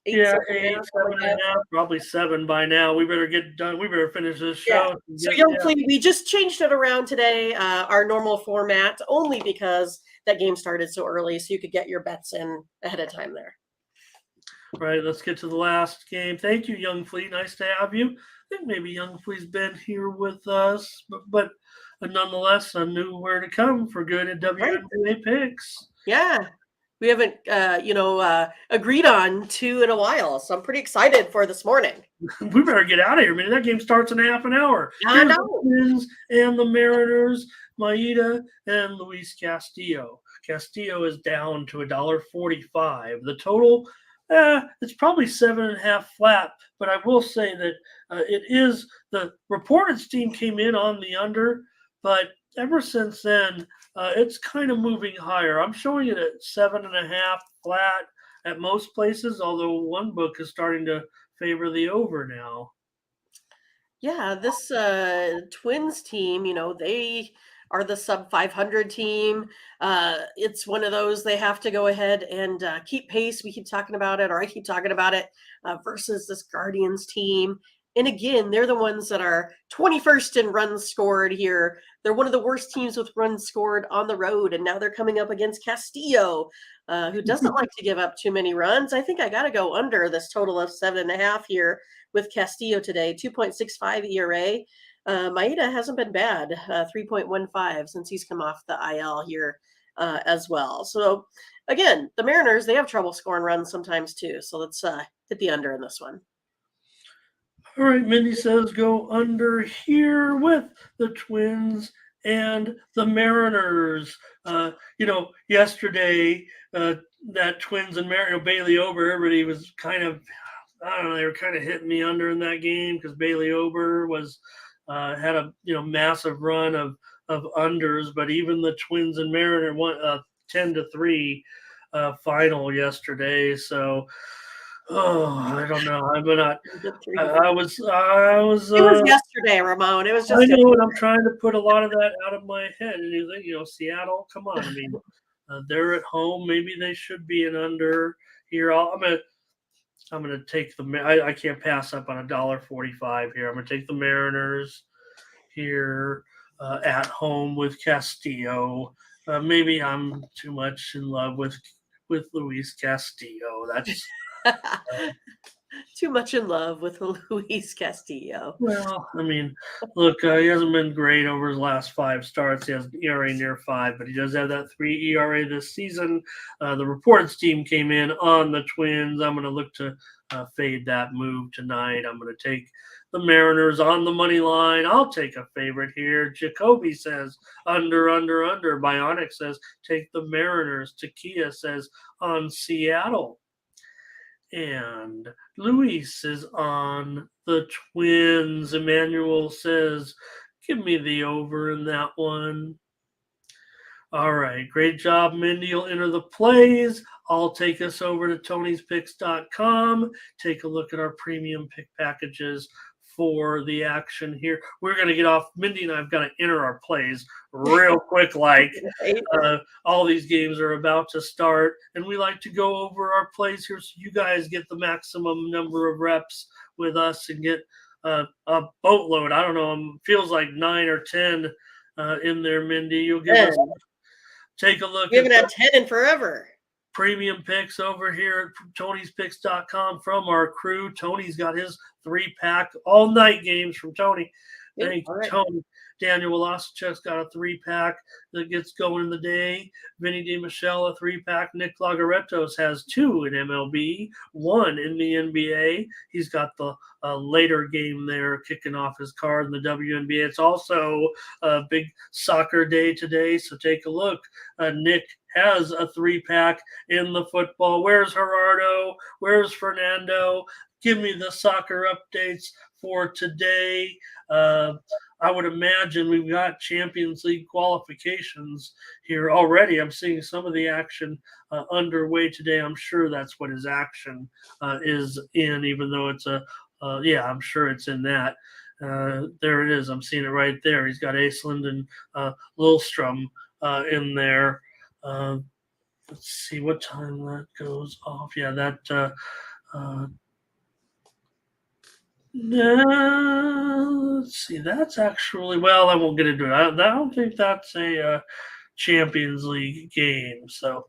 Speaker 2: 8, 7.5, probably 7 by now. We better get done. We better finish this show.
Speaker 1: Yeah. So Young Flea, we just changed it around today, our normal format, only because that game started so early, so you could get your bets in ahead of time there.
Speaker 2: Right, let's get to the last game. Thank you, Young Flea. Nice to have you. I think maybe Young Flea's been here with us, but nonetheless, I knew where to come for good at WNBA picks.
Speaker 1: Yeah, we haven't, agreed on 2 in a while, so I'm pretty excited for this morning.
Speaker 2: We better get out of here, man. That game starts in half an hour.
Speaker 1: I know.
Speaker 2: The Twins and the Mariners, Maeda and Luis Castillo. Castillo is down to $1.45. The total, it's probably 7.5 flat, but I will say that it is the reported steam came in on the under, but ever since then, it's kind of moving higher. I'm showing it at 7.5 flat at most places, although one book is starting to favor the over now.
Speaker 1: Yeah, this Twins team, they are the sub 500 team. It's one of those they have to go ahead and keep pace. We keep talking about it, or I keep talking about it, versus this Guardians team. And again, they're the ones that are 21st in runs scored here. They're one of the worst teams with runs scored on the road. And now they're coming up against Castillo, who doesn't like to give up too many runs. I think I got to go under this total of 7.5 here with Castillo today, 2.65 ERA. Maeda hasn't been bad, 3.15 since he's come off the IL here as well. So again, the Mariners, they have trouble scoring runs sometimes too. So let's hit the under in this one.
Speaker 2: All right, Mindy says go under here with the Twins and the Mariners. Yesterday, that Twins and Mariners, Bailey Ober, everybody was kind of, I don't know, they were kind of hitting me under in that game because Bailey Ober was had a massive run of unders, but even the Twins and Mariners won 10-3 final yesterday. So. Oh, I don't know. I'm not. I was.
Speaker 1: It was yesterday, Ramon. It was just.
Speaker 2: I know, and I'm trying to put a lot of that out of my head. And you think, Seattle. Come on. I mean, they're at home. Maybe they should be an under here. I'm gonna take the. I can't pass up on $1.45 here. I'm gonna take the Mariners here at home with Castillo. Maybe I'm too much in love with Luis Castillo. That's.
Speaker 1: Too much in love with Luis Castillo.
Speaker 2: Well, I mean, look, he hasn't been great over his last 5 starts. He has an ERA near 5, but he does have that 3 ERA this season. The reported steam came in on the Twins. I'm going to look to fade that move tonight. I'm going to take the Mariners on the money line. I'll take a favorite here. Jacoby says under. Bionic says take the Mariners. Takia says on Seattle. And Luis is on the Twins. Emmanuel says, give me the over in that one. All right. Great job, Mindy. You'll enter the plays. I'll take us over to Tony'sPicks.com. Take a look at our premium pick packages for the action here. We're going to get off. Mindy and I have got to enter our plays real quick. All these games are about to start, and we like to go over our plays here so you guys get the maximum number of reps with us and get a boatload. I don't know. Feels like 9 or 10 in there, Mindy. You'll give us. Take a look.
Speaker 1: We haven't had 10 in forever.
Speaker 2: Premium picks over here at Tony'sPicks.com from our crew. Tony's got his 3-pack all night games from Tony. Thank you, Tony. Daniel Wolosichuk's got a 3-pack that gets going in the day. Vinny DiMichele, a 3-pack. Nick Lagarettos has 2 in MLB, 1 in the NBA. He's got the later game there kicking off his card in the WNBA. It's also a big soccer day today, so take a look. Nick has a 3-pack in the football. Where's Gerardo? Where's Fernando? Give me the soccer updates for today. I would imagine we've got Champions League qualifications here already. I'm seeing some of the action underway today. I'm sure that's what his action is in, even though it's I'm sure it's in that. There it is. I'm seeing it right there. He's got Aisland and Lilstrom in there. Let's see what time that goes off. Yeah, that let's see. That's actually, well, I won't get into it. I don't think that's a Champions League game. So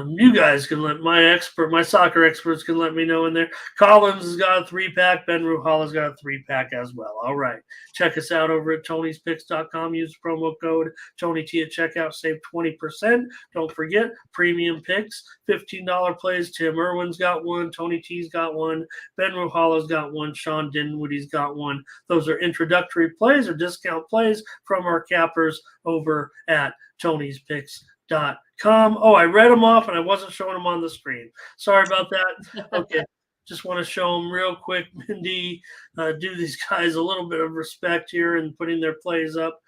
Speaker 2: you guys can my soccer experts can let me know in there. Collins has got a 3-pack. Ben Ruhala's got a 3-pack as well. All right. Check us out over at Tony'sPicks.com. Use the promo code TonyT at checkout. Save 20%. Don't forget, premium picks, $15 plays. Tim Irwin's got one. Tony T's got one. Ben Ruhala's got one. Sean Dinwoody's got one. Those are introductory plays or discount plays from our cappers over at Tony'sPicks.com. Oh, I read them off and I wasn't showing them on the screen. Sorry about that. Okay. Just want to show them real quick, Mindy. Do these guys a little bit of respect here and putting their plays up.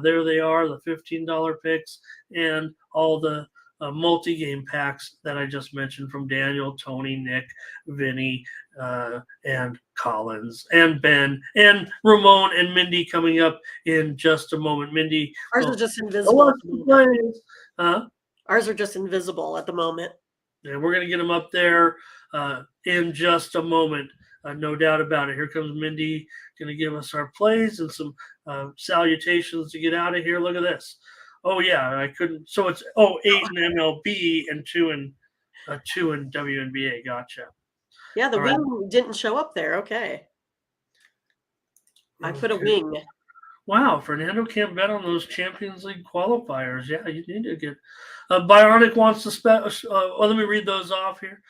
Speaker 2: There they are, the $15 picks and all the multi-game packs that I just mentioned from Daniel, Tony, Nick, Vinny, and Collins, and Ben, and Ramon, and Mindy coming up in just a moment. Mindy,
Speaker 1: ours are just invisible. Ours are just invisible at the moment.
Speaker 2: Yeah, we're going to get them up there in just a moment. No doubt about it. Here comes Mindy, going to give us our plays and some salutations to get out of here. Look at this. Oh, yeah, I couldn't. So it's 8 in MLB and 2 in WNBA. Gotcha.
Speaker 1: Yeah, the wing didn't show up there. Okay. I put a wing.
Speaker 2: Wow, Fernando can't bet on those Champions League qualifiers. Yeah, you need to get. Bionic wants to let me read those off here.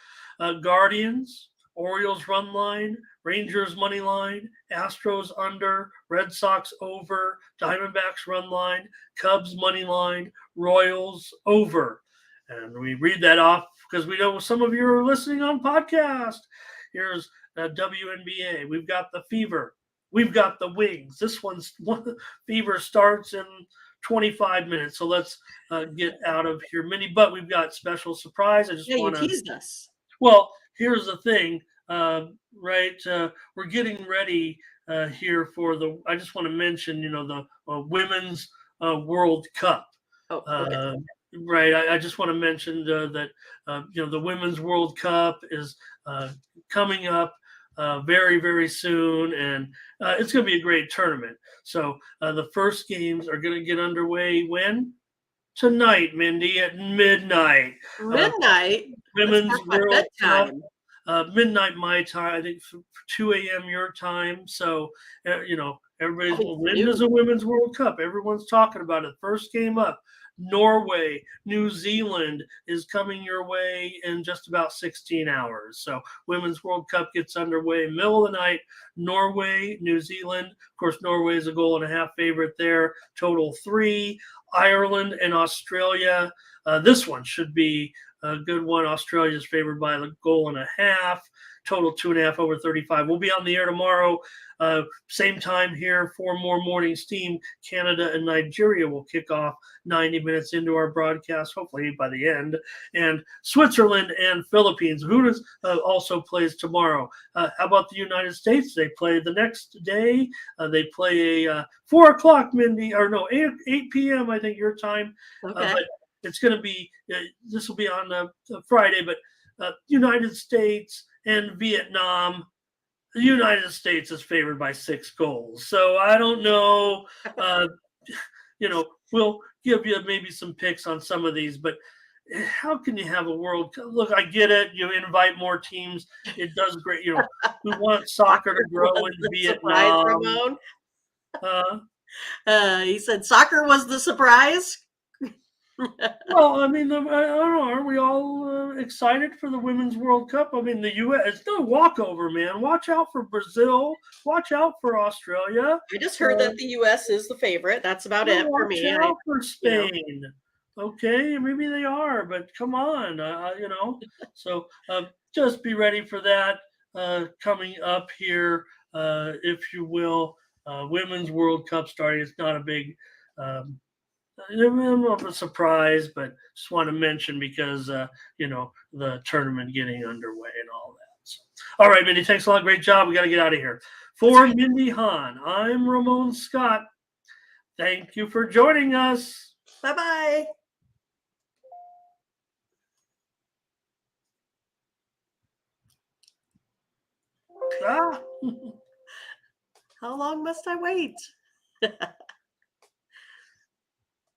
Speaker 2: Guardians, Orioles run line, Rangers money line, Astros under, Red Sox over, Diamondbacks run line, Cubs money line, Royals over. And we read that off because we know some of you are listening on podcast. Here's WNBA. We've got the Fever. We've got the Wings. This one's Fever starts in 25 minutes. So let's get out of here, Minnie. But we've got special surprise. I just want to
Speaker 1: teased us.
Speaker 2: Well, here's the thing, right? We're getting ready here for I just want to mention, the Women's World Cup.
Speaker 1: Oh, okay.
Speaker 2: Right. I just want to mention that, the Women's World Cup is coming up very, very soon, and it's going to be a great tournament. So the first games are going to get underway when? Tonight, Mindy, at midnight.
Speaker 1: Midnight?
Speaker 2: Women's World Cup. Midnight my time, I think 2 a.m. your time. So, everybody's, when does a Women's World Cup? Everyone's talking about it. First game up. Norway, New Zealand is coming your way in just about 16 hours. So Women's World Cup gets underway middle of the night. Norway, New Zealand. Of course, Norway is a 1.5 favorite there. Total 3. Ireland and Australia. This one should be a good one. Australia's favored by a 1.5. Total 2.5 over 35. We'll be on the air tomorrow. Same time here, 4 more morning steam. Canada and Nigeria will kick off 90 minutes into our broadcast, hopefully by the end. And Switzerland and Philippines. Who also plays tomorrow? How about the United States? They play the next day. They play a 4 o'clock, Mindy, or no, 8 p.m., I think, your time.
Speaker 1: Okay.
Speaker 2: But it's going to be, this will be on Friday, but United States and Vietnam. The United States is favored by 6 goals. So I don't know. We'll give you maybe some picks on some of these, but how can you have a World Cup? Look, I get it. You invite more teams. It does great. We want soccer to grow in Vietnam.
Speaker 1: He said soccer was the surprise.
Speaker 2: Well, I mean, I don't know. Aren't we all excited for the Women's World Cup? I mean, the U.S. It's no walkover, man. Watch out for Brazil. Watch out for Australia.
Speaker 1: I just heard that the U.S. is the favorite. That's about it for me.
Speaker 2: Watch out for Spain. Okay, maybe they are, but come on, So just be ready for that coming up here, if you will. Women's World Cup starting. It's not a big. Of a surprise, but just want to mention because the tournament getting underway and all that. So, all right, Mindy, thanks a lot. Great job. We got to get out of here. For Mindy Hahne, I'm Ramon Scott. Thank you for joining us.
Speaker 1: Bye-bye. How long must I wait?